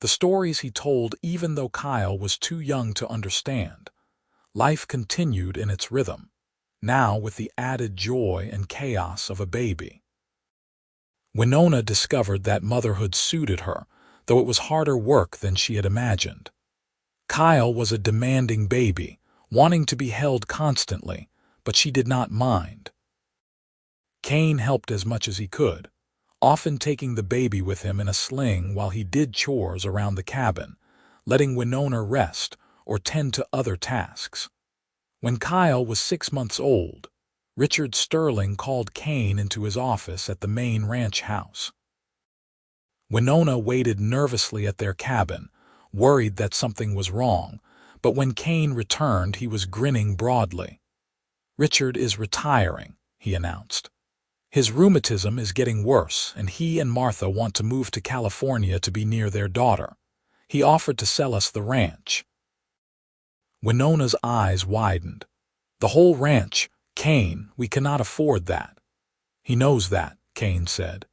the stories he told even though Kyle was too young to understand. Life continued in its rhythm, now with the added joy and chaos of a baby. Winona discovered that motherhood suited her, though it was harder work than she had imagined. Kyle was a demanding baby, wanting to be held constantly, but she did not mind. Kane helped as much as he could, often taking the baby with him in a sling while he did chores around the cabin, letting Winona rest or tend to other tasks. When Kyle was 6 months old, Richard Sterling called Kane into his office at the main ranch house. Winona waited nervously at their cabin, worried that something was wrong, but when Kane returned he was grinning broadly. "Richard is retiring," he announced. "His rheumatism is getting worse, and he and Martha want to move to California to be near their daughter. He offered to sell us the ranch." Winona's eyes widened. "The whole ranch? Kane, we cannot afford that." "He knows that," Kane said.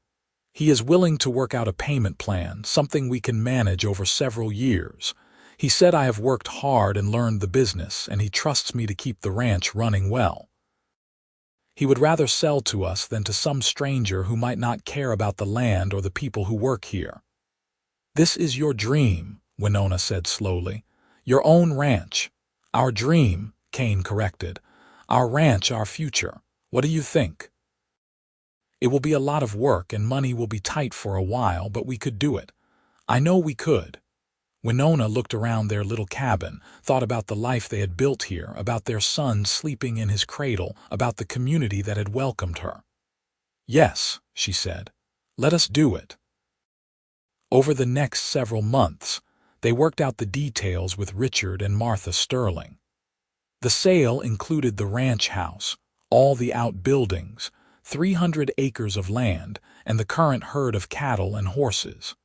"He is willing to work out a payment plan, something we can manage over several years. He said I have worked hard and learned the business, and he trusts me to keep the ranch running well. He would rather sell to us than to some stranger who might not care about the land or the people who work here." "This is your dream," Winona said slowly. "Your own ranch." "Our dream," Kane corrected. "Our ranch, our future. What do you think?" "It will be a lot of work and money will be tight for a while, but we could do it. I know we could." Winona looked around their little cabin, thought about the life they had built here, about their son sleeping in his cradle, about the community that had welcomed her. "Yes," she said. "Let us do it." Over the next several months, they worked out the details with Richard and Martha Sterling. The sale included the ranch house, all the outbuildings, 300 acres of land, and the current herd of cattle and horses.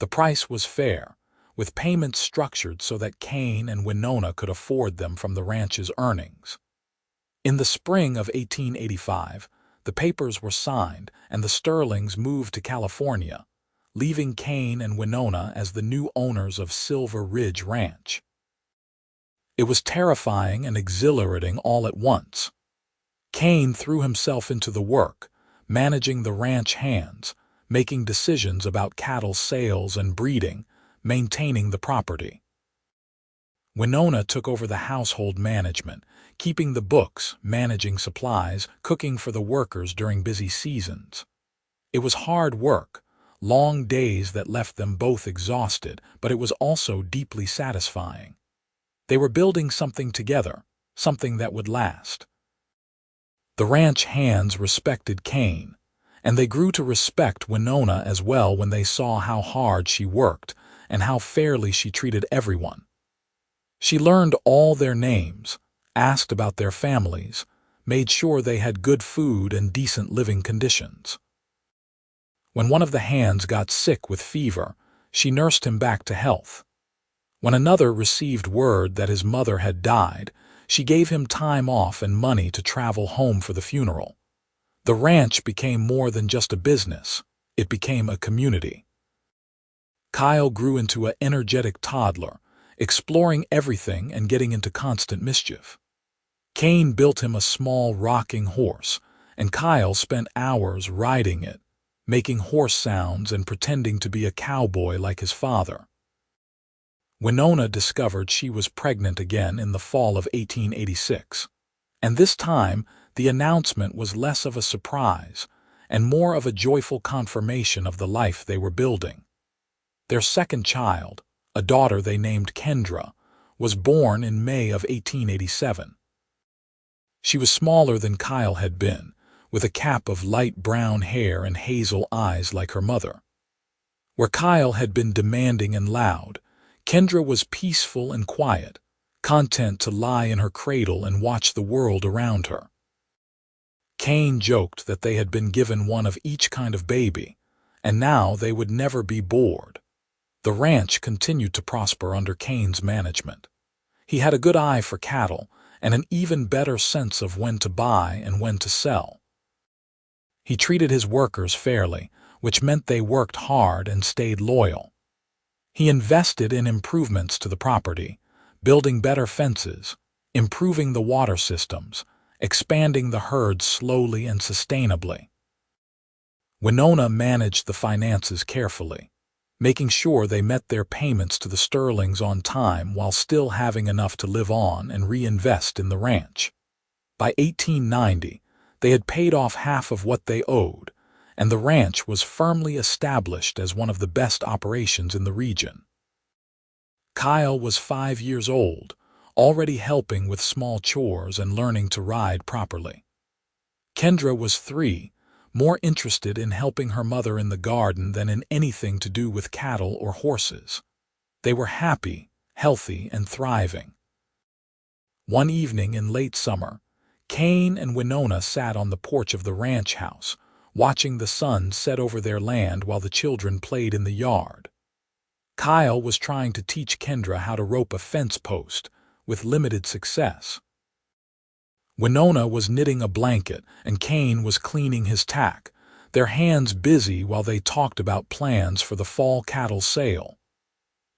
The price was fair, with payments structured so that Kane and Winona could afford them from the ranch's earnings. In the spring of 1885, the papers were signed and the Sterlings moved to California, leaving Kane and Winona as the new owners of Silver Ridge Ranch. It was terrifying and exhilarating all at once. Kane threw himself into the work, managing the ranch hands, making decisions about cattle sales and breeding, maintaining the property. Winona took over the household management, keeping the books, managing supplies, cooking for the workers during busy seasons. It was hard work, long days that left them both exhausted, but it was also deeply satisfying. They were building something together, something that would last. The ranch hands respected Kane, and they grew to respect Winona as well when they saw how hard she worked and how fairly she treated everyone. She learned all their names, asked about their families, made sure they had good food and decent living conditions. When one of the hands got sick with fever, she nursed him back to health. When another received word that his mother had died, she gave him time off and money to travel home for the funeral. The ranch became more than just a business. It became a community. Kyle grew into an energetic toddler, exploring everything and getting into constant mischief. Kane built him a small rocking horse, and Kyle spent hours riding it, making horse sounds and pretending to be a cowboy like his father. Winona discovered she was pregnant again in the fall of 1886, and this time the announcement was less of a surprise and more of a joyful confirmation of the life they were building. Their second child, a daughter they named Kendra, was born in May of 1887. She was smaller than Kyle had been, with a cap of light brown hair and hazel eyes like her mother. Where Kyle had been demanding and loud, Kendra was peaceful and quiet, content to lie in her cradle and watch the world around her. Kane joked that they had been given one of each kind of baby, and now they would never be bored. The ranch continued to prosper under Kane's management. He had a good eye for cattle and an even better sense of when to buy and when to sell. He treated his workers fairly, which meant they worked hard and stayed loyal. He invested in improvements to the property, building better fences, improving the water systems, expanding the herd slowly and sustainably. Winona managed the finances carefully, making sure they met their payments to the Sterlings on time while still having enough to live on and reinvest in the ranch. By 1890, they had paid off half of what they owed, and the ranch was firmly established as one of the best operations in the region. Kyle was 5 years old, already helping with small chores and learning to ride properly. Kendra was 3, more interested in helping her mother in the garden than in anything to do with cattle or horses. They were happy, healthy, and thriving. One evening in late summer, Kane and Winona sat on the porch of the ranch house, watching the sun set over their land while the children played in the yard. Kyle was trying to teach Kendra how to rope a fence post, with limited success. Winona was knitting a blanket and Kane was cleaning his tack, their hands busy while they talked about plans for the fall cattle sale.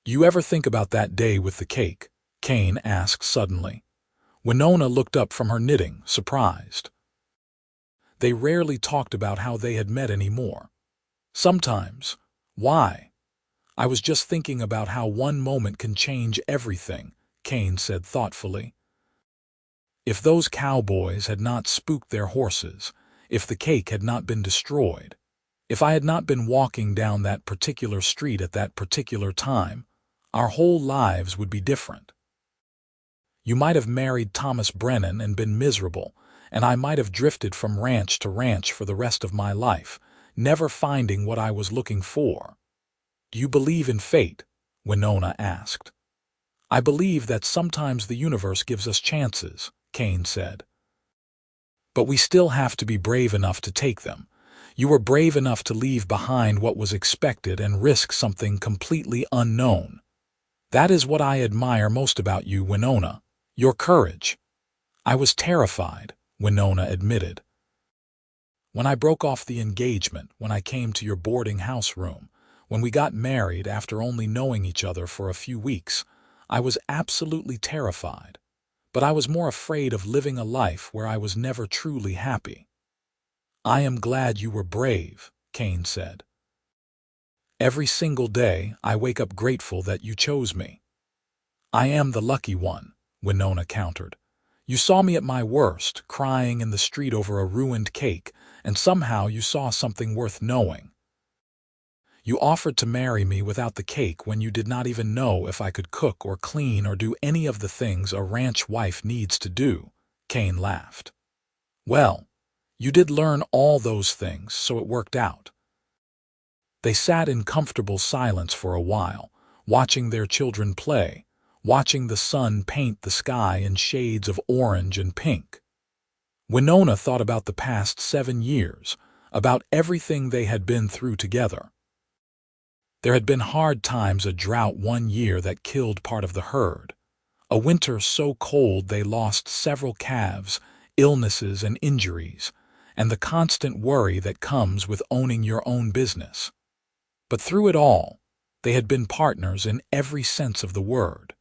"You ever think about that day with the cake?" Kane asked suddenly. Winona looked up from her knitting, surprised. They rarely talked about how they had met anymore. "Sometimes. Why?" "I was just thinking about how one moment can change everything," Kane said thoughtfully. "If those cowboys had not spooked their horses, if the cake had not been destroyed, if I had not been walking down that particular street at that particular time, our whole lives would be different. You might have married Thomas Brennan and been miserable, and I might have drifted from ranch to ranch for the rest of my life, never finding what I was looking for." "Do you believe in fate?" Winona asked. "I believe that sometimes the universe gives us chances," Kane said. "But we still have to be brave enough to take them. You were brave enough to leave behind what was expected and risk something completely unknown. That is what I admire most about you, Winona, your courage." "I was terrified," Winona admitted. "When I broke off the engagement, when I came to your boarding house room, when we got married after only knowing each other for a few weeks, I was absolutely terrified. But I was more afraid of living a life where I was never truly happy." "I am glad you were brave," Kane said. "Every single day I wake up grateful that you chose me." "I am the lucky one," Winona countered. "You saw me at my worst, crying in the street over a ruined cake, and somehow you saw something worth knowing. You offered to marry me without the cake when you did not even know if I could cook or clean or do any of the things a ranch wife needs to do," Kane laughed. "Well, you did learn all those things, so it worked out." They sat in comfortable silence for a while, watching their children play, watching the sun paint the sky in shades of orange and pink. Winona thought about the past 7 years, about everything they had been through together. There had been hard times, a drought one year that killed part of the herd, a winter so cold they lost several calves, illnesses and injuries, and the constant worry that comes with owning your own business. But through it all, they had been partners in every sense of the word.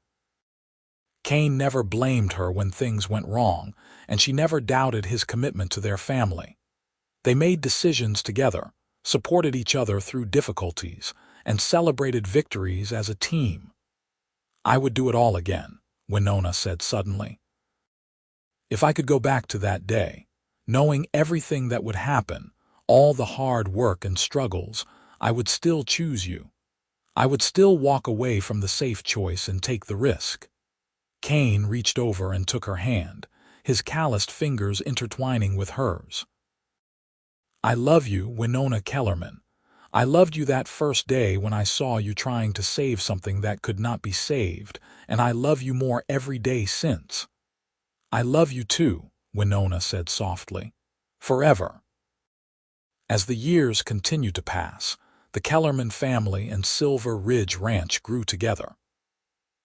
Kane never blamed her when things went wrong, and she never doubted his commitment to their family. They made decisions together, supported each other through difficulties, and celebrated victories as a team. "I would do it all again," Winona said suddenly. "If I could go back to that day, knowing everything that would happen, all the hard work and struggles, I would still choose you. I would still walk away from the safe choice and take the risk." Kane reached over and took her hand, his calloused fingers intertwining with hers. "I love you, Winona Kellerman. I loved you that first day when I saw you trying to save something that could not be saved, and I love you more every day since." "I love you too," Winona said softly. "Forever." As the years continued to pass, the Kellerman family and Silver Ridge Ranch grew together.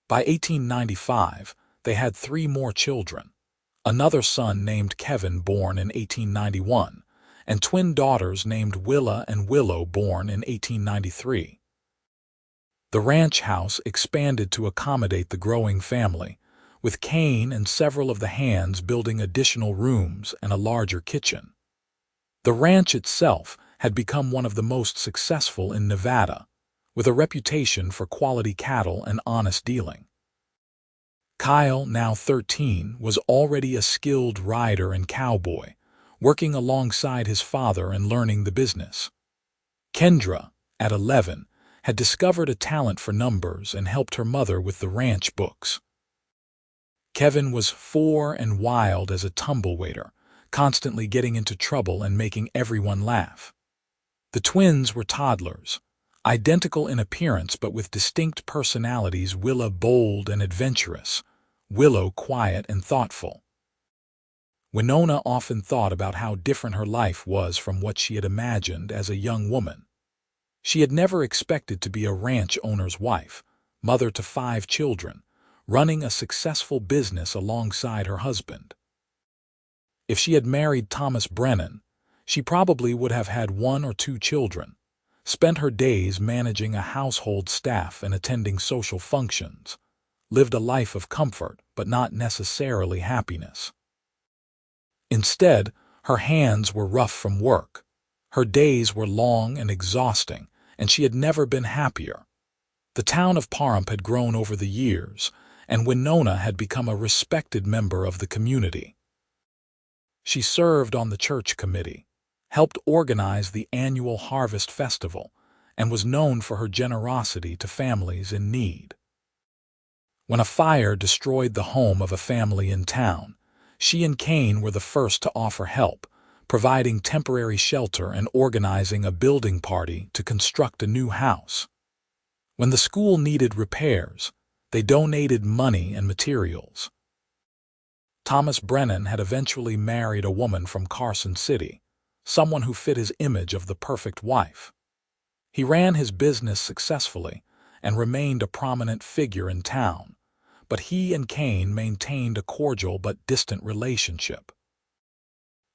By 1895, they had 3 more children: another son named Kevin, born in 1891, and twin daughters named Willa and Willow, born in 1893. The ranch house expanded to accommodate the growing family, with Kane and several of the hands building additional rooms and a larger kitchen. The ranch itself had become one of the most successful in Nevada, with a reputation for quality cattle and honest dealing. Kyle, now 13, was already a skilled rider and cowboy, working alongside his father and learning the business. Kendra, at 11, had discovered a talent for numbers and helped her mother with the ranch books. Kevin was 4 and wild as a tumblewaiter, constantly getting into trouble and making everyone laugh. The twins were toddlers, identical in appearance but with distinct personalities: Willa bold and adventurous, Willow quiet and thoughtful. Winona often thought about how different her life was from what she had imagined as a young woman. She had never expected to be a ranch owner's wife, mother to 5 children, running a successful business alongside her husband. If she had married Thomas Brennan, she probably would have had 1 or 2 children, spent her days managing a household staff and attending social functions, lived a life of comfort but not necessarily happiness. Instead, her hands were rough from work, her days were long and exhausting, and she had never been happier. The town of Pahrump had grown over the years, and Winona had become a respected member of the community. She served on the church committee, helped organize the annual Harvest Festival, and was known for her generosity to families in need. When a fire destroyed the home of a family in town, she and Kane were the first to offer help, providing temporary shelter and organizing a building party to construct a new house. When the school needed repairs, they donated money and materials. Thomas Brennan had eventually married a woman from Carson City, someone who fit his image of the perfect wife. He ran his business successfully and remained a prominent figure in town, but he and Kane maintained a cordial but distant relationship.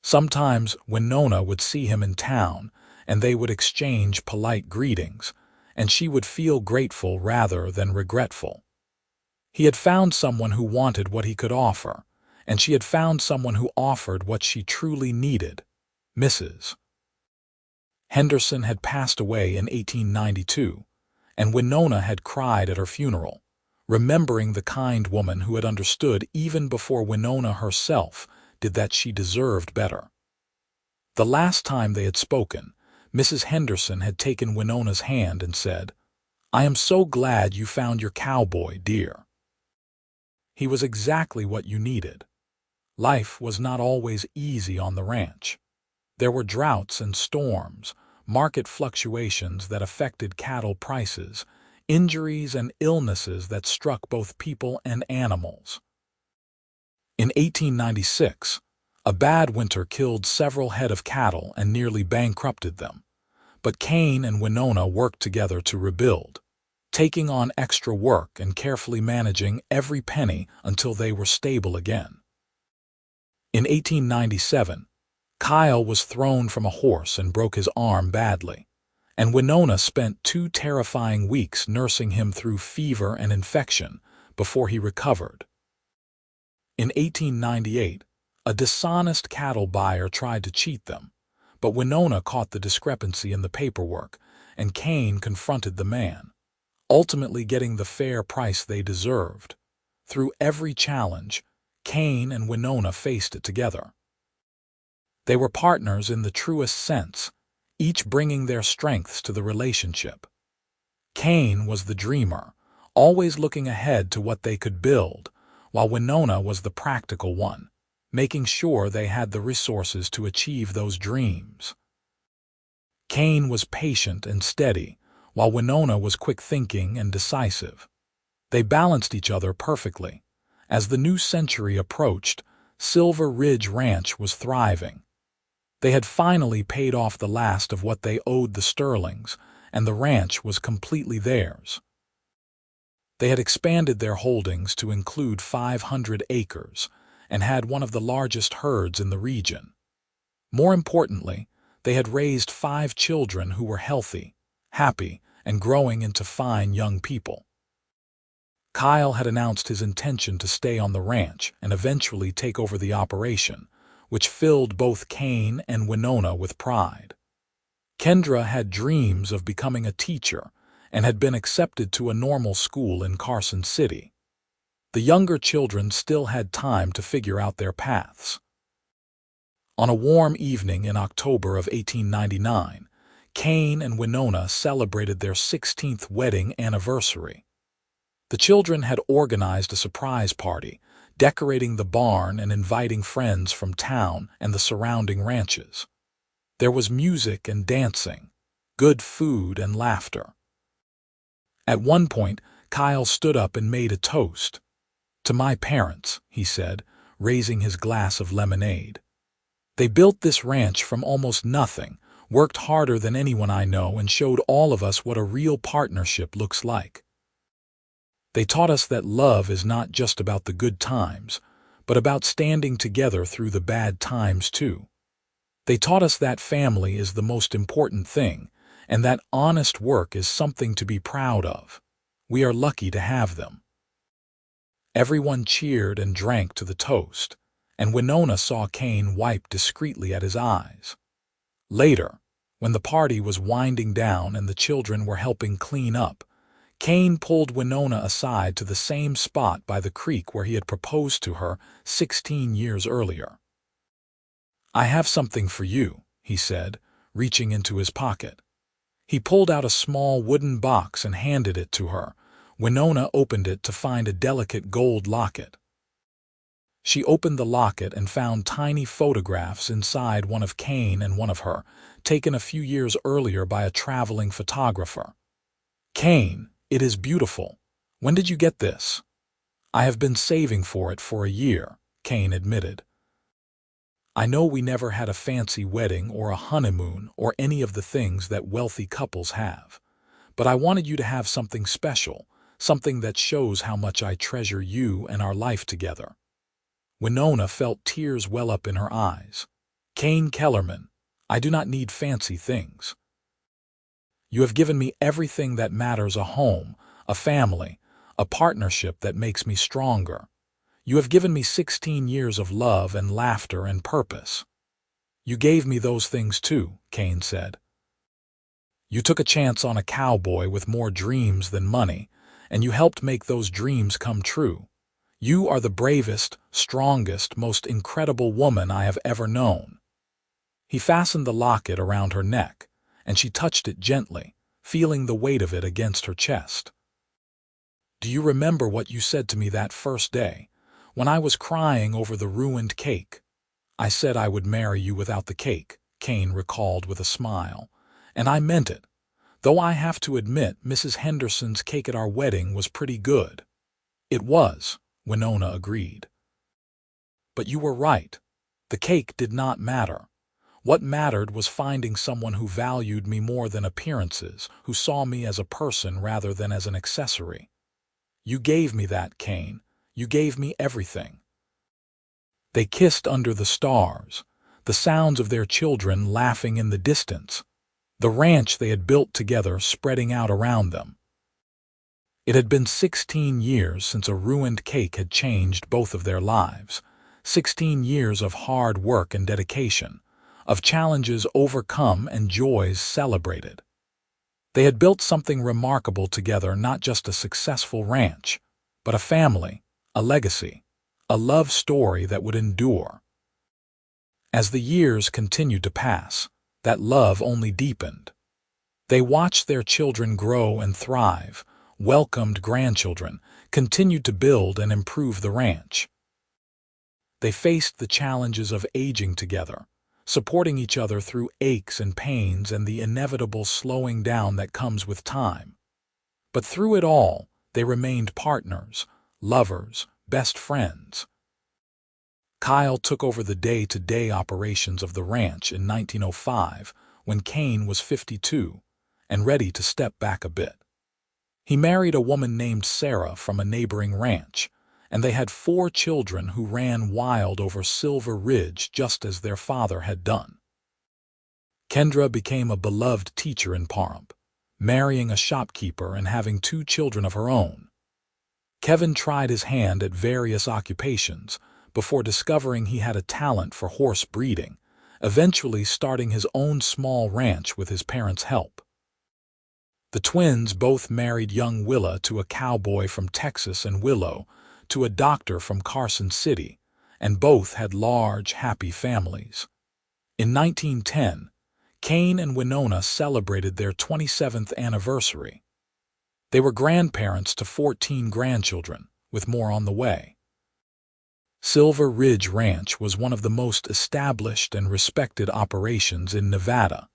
Sometimes Winona would see him in town, and they would exchange polite greetings, and she would feel grateful rather than regretful. He had found someone who wanted what he could offer, and she had found someone who offered what she truly needed. Mrs. Henderson had passed away in 1892, and Winona had cried at her funeral, remembering the kind woman who had understood even before Winona herself did that she deserved better. The last time they had spoken, Mrs. Henderson had taken Winona's hand and said, "I am so glad you found your cowboy, dear. He was exactly what you needed." Life was not always easy on the ranch. There were droughts and storms, market fluctuations that affected cattle prices, injuries and illnesses that struck both people and animals. In 1896, a bad winter killed several head of cattle and nearly bankrupted them, but Kane and Winona worked together to rebuild, taking on extra work and carefully managing every penny until they were stable again. In 1897, Kyle was thrown from a horse and broke his arm badly, and Winona spent 2 terrifying weeks nursing him through fever and infection before he recovered. In 1898, a dishonest cattle buyer tried to cheat them, but Winona caught the discrepancy in the paperwork, and Kane confronted the man, ultimately getting the fair price they deserved. Through every challenge, Kane and Winona faced it together. They were partners in the truest sense, each bringing their strengths to the relationship. Kane was the dreamer, always looking ahead to what they could build, while Winona was the practical one, making sure they had the resources to achieve those dreams. Kane was patient and steady, while Winona was quick-thinking and decisive. They balanced each other perfectly. As the new century approached, Silver Ridge Ranch was thriving. They had finally paid off the last of what they owed the Sterlings, and the ranch was completely theirs. They had expanded their holdings to include 500 acres and had one of the largest herds in the region. More importantly, they had raised 5 children who were healthy, happy, and growing into fine young people. Kyle had announced his intention to stay on the ranch and eventually take over the operation, which filled both Kane and Winona with pride. Kendra had dreams of becoming a teacher and had been accepted to a normal school in Carson City. The younger children still had time to figure out their paths. On a warm evening in October of 1899, Kane and Winona celebrated their 16th wedding anniversary. The children had organized a surprise party, decorating the barn and inviting friends from town and the surrounding ranches. There was music and dancing, good food and laughter. At one point, Kyle stood up and made a toast. "To my parents," he said, raising his glass of lemonade. "They built this ranch from almost nothing, worked harder than anyone I know, and showed all of us what a real partnership looks like. They taught us that love is not just about the good times, but about standing together through the bad times too. They taught us that family is the most important thing, and that honest work is something to be proud of. We are lucky to have them." Everyone cheered and drank to the toast, and Winona saw Kane wipe discreetly at his eyes. Later, when the party was winding down and the children were helping clean up, Kane pulled Winona aside to the same spot by the creek where he had proposed to her 16 years earlier. "I have something for you," he said, reaching into his pocket. He pulled out a small wooden box and handed it to her. Winona opened it to find a delicate gold locket. She opened the locket and found tiny photographs inside, one of Kane and one of her, taken a few years earlier by a traveling photographer. "Kane, it is beautiful. When did you get this?" "I have been saving for it for a year," Kane admitted. "I know we never had a fancy wedding or a honeymoon or any of the things that wealthy couples have, but I wanted you to have something special, something that shows how much I treasure you and our life together." Winona felt tears well up in her eyes. "Kane Kellerman, I do not need fancy things. You have given me everything that matters: a home, a family, a partnership that makes me stronger. You have given me 16 years of love and laughter and purpose." "You gave me those things too," Kane said. "You took a chance on a cowboy with more dreams than money, and you helped make those dreams come true. You are the bravest, strongest, most incredible woman I have ever known." He fastened the locket around her neck, and she touched it gently, feeling the weight of it against her chest. "Do you remember what you said to me that first day, when I was crying over the ruined cake?" "I said I would marry you without the cake," Kane recalled with a smile. "And I meant it, though I have to admit Mrs. Henderson's cake at our wedding was pretty good." "It was," Winona agreed. "But you were right. The cake did not matter. What mattered was finding someone who valued me more than appearances, who saw me as a person rather than as an accessory. You gave me that, Kane. You gave me everything." They kissed under the stars, the sounds of their children laughing in the distance, the ranch they had built together spreading out around them. It had been 16 years since a ruined cake had changed both of their lives. 16 years of hard work and dedication, of challenges overcome and joys celebrated. They had built something remarkable together, not just a successful ranch, but a family, a legacy, a love story that would endure. As the years continued to pass, that love only deepened. They watched their children grow and thrive, welcomed grandchildren, continued to build and improve the ranch. They faced the challenges of aging together, supporting each other through aches and pains and the inevitable slowing down that comes with time. But through it all, they remained partners, lovers, best friends. Kyle took over the day-to-day operations of the ranch in 1905 when Kane was 52 and ready to step back a bit. He married a woman named Sarah from a neighboring ranch, and they had 4 children who ran wild over Silver Ridge just as their father had done. Kendra became a beloved teacher in Pahrump, marrying a shopkeeper and having 2 children of her own. Kevin tried his hand at various occupations before discovering he had a talent for horse breeding, eventually starting his own small ranch with his parents' help. The twins both married young Willa to a cowboy from Texas and Willow to a doctor from Carson City, and both had large, happy families. In 1910, Kane and Winona celebrated their 27th anniversary. They were grandparents to 14 grandchildren, with more on the way. Silver Ridge Ranch was one of the most established and respected operations in Nevada,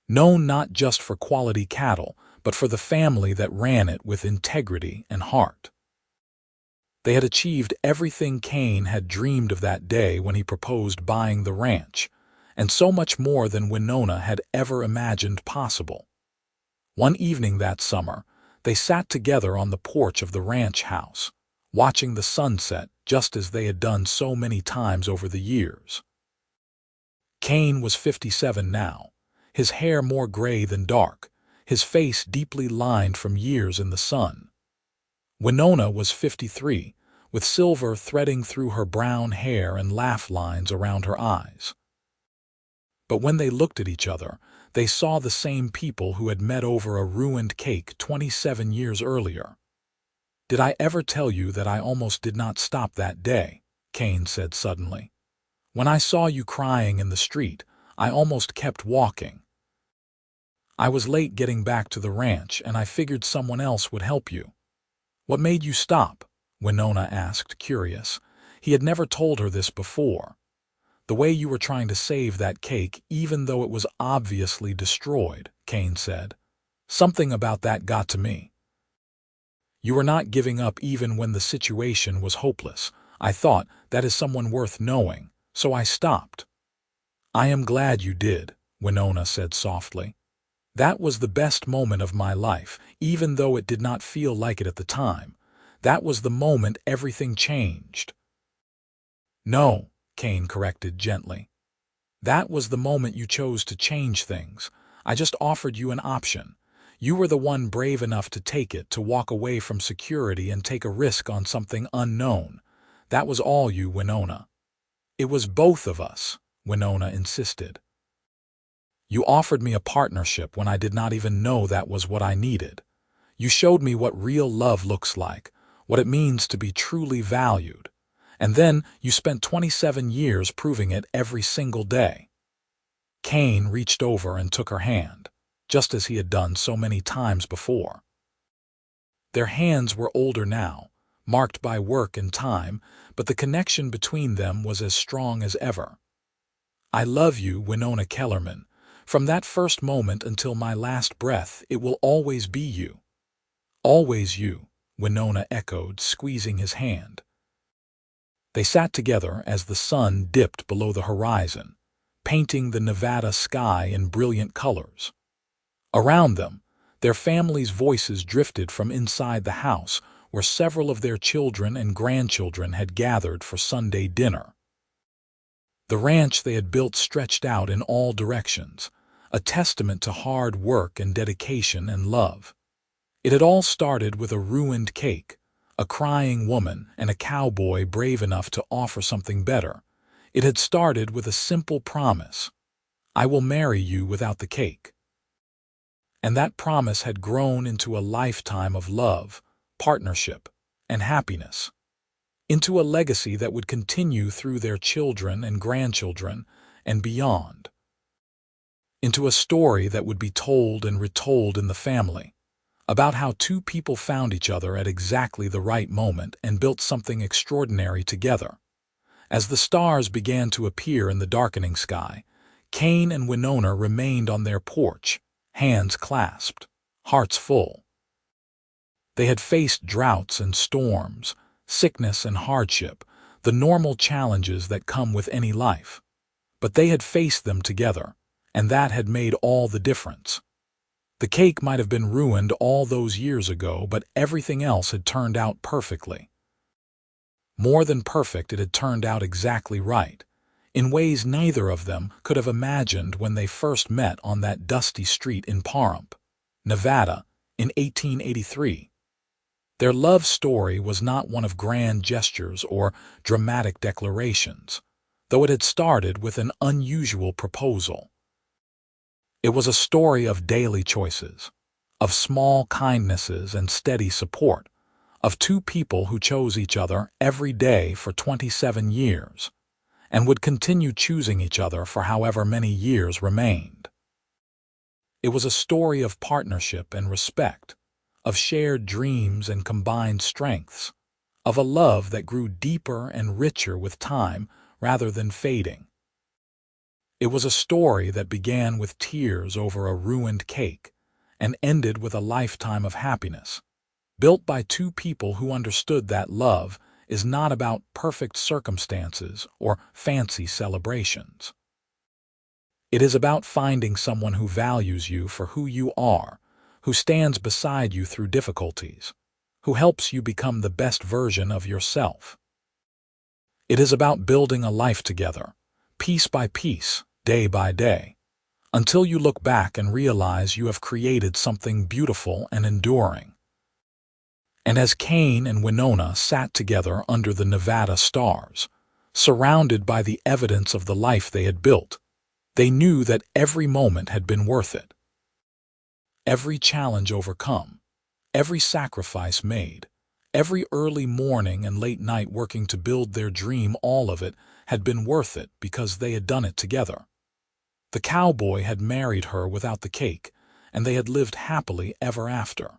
known not just for quality cattle, but for the family that ran it with integrity and heart. They had achieved everything Kane had dreamed of that day when he proposed buying the ranch, and so much more than Winona had ever imagined possible. One evening that summer, they sat together on the porch of the ranch house, watching the sunset just as they had done so many times over the years. Kane was 57 now, his hair more gray than dark, his face deeply lined from years in the sun. Winona was 53, with silver threading through her brown hair and laugh lines around her eyes. But when they looked at each other, they saw the same people who had met over a ruined cake 27 years earlier. "Did I ever tell you that I almost did not stop that day?" Kane said suddenly. "When I saw you crying in the street, I almost kept walking. I was late getting back to the ranch, and I figured someone else would help you." "What made you stop?" Winona asked, curious. He had never told her this before. "The way you were trying to save that cake, even though it was obviously destroyed," Kane said. "Something about that got to me. You were not giving up even when the situation was hopeless. I thought, that is someone worth knowing, so I stopped." "I am glad you did," Winona said softly. "That was the best moment of my life, even though it did not feel like it at the time. That was the moment everything changed." "No," Kane corrected gently. "That was the moment you chose to change things. I just offered you an option. You were the one brave enough to take it, to walk away from security and take a risk on something unknown. That was all you, Winona." "It was both of us," Winona insisted. "You offered me a partnership when I did not even know that was what I needed. You showed me what real love looks like, what it means to be truly valued. And then you spent 27 years proving it every single day." Kane reached over and took her hand, just as he had done so many times before. Their hands were older now, marked by work and time, but the connection between them was as strong as ever. "I love you, Winona Kellerman. From that first moment until my last breath, it will always be you." "Always you," Winona echoed, squeezing his hand. They sat together as the sun dipped below the horizon, painting the Nevada sky in brilliant colors. Around them, their families' voices drifted from inside the house, where several of their children and grandchildren had gathered for Sunday dinner. The ranch they had built stretched out in all directions, a testament to hard work and dedication and love. It had all started with a ruined cake, a crying woman, and a cowboy brave enough to offer something better. It had started with a simple promise: I will marry you without the cake. And that promise had grown into a lifetime of love, partnership, and happiness, into a legacy that would continue through their children and grandchildren and beyond, into a story that would be told and retold in the family, about how two people found each other at exactly the right moment and built something extraordinary together. As the stars began to appear in the darkening sky, Kane and Winona remained on their porch, hands clasped, hearts full. They had faced droughts and storms, sickness and hardship, the normal challenges that come with any life. But they had faced them together, and that had made all the difference. The cake might have been ruined all those years ago, but everything else had turned out perfectly. More than perfect, it had turned out exactly right, in ways neither of them could have imagined when they first met on that dusty street in Pahrump, Nevada, in 1883. Their love story was not one of grand gestures or dramatic declarations, though it had started with an unusual proposal. It was a story of daily choices, of small kindnesses and steady support, of two people who chose each other every day for 27 years, and would continue choosing each other for however many years remained. It was a story of partnership and respect, of shared dreams and combined strengths, of a love that grew deeper and richer with time rather than fading. It was a story that began with tears over a ruined cake and ended with a lifetime of happiness, built by two people who understood that love is not about perfect circumstances or fancy celebrations. It is about finding someone who values you for who you are, who stands beside you through difficulties, who helps you become the best version of yourself. It is about building a life together, piece by piece, day by day, until you look back and realize you have created something beautiful and enduring. And as Kane and Winona sat together under the Nevada stars, surrounded by the evidence of the life they had built, they knew that every moment had been worth it. Every challenge overcome, every sacrifice made, every early morning and late night working to build their dream, all of it had been worth it because they had done it together. The cowboy had married her without the cake, and they had lived happily ever after.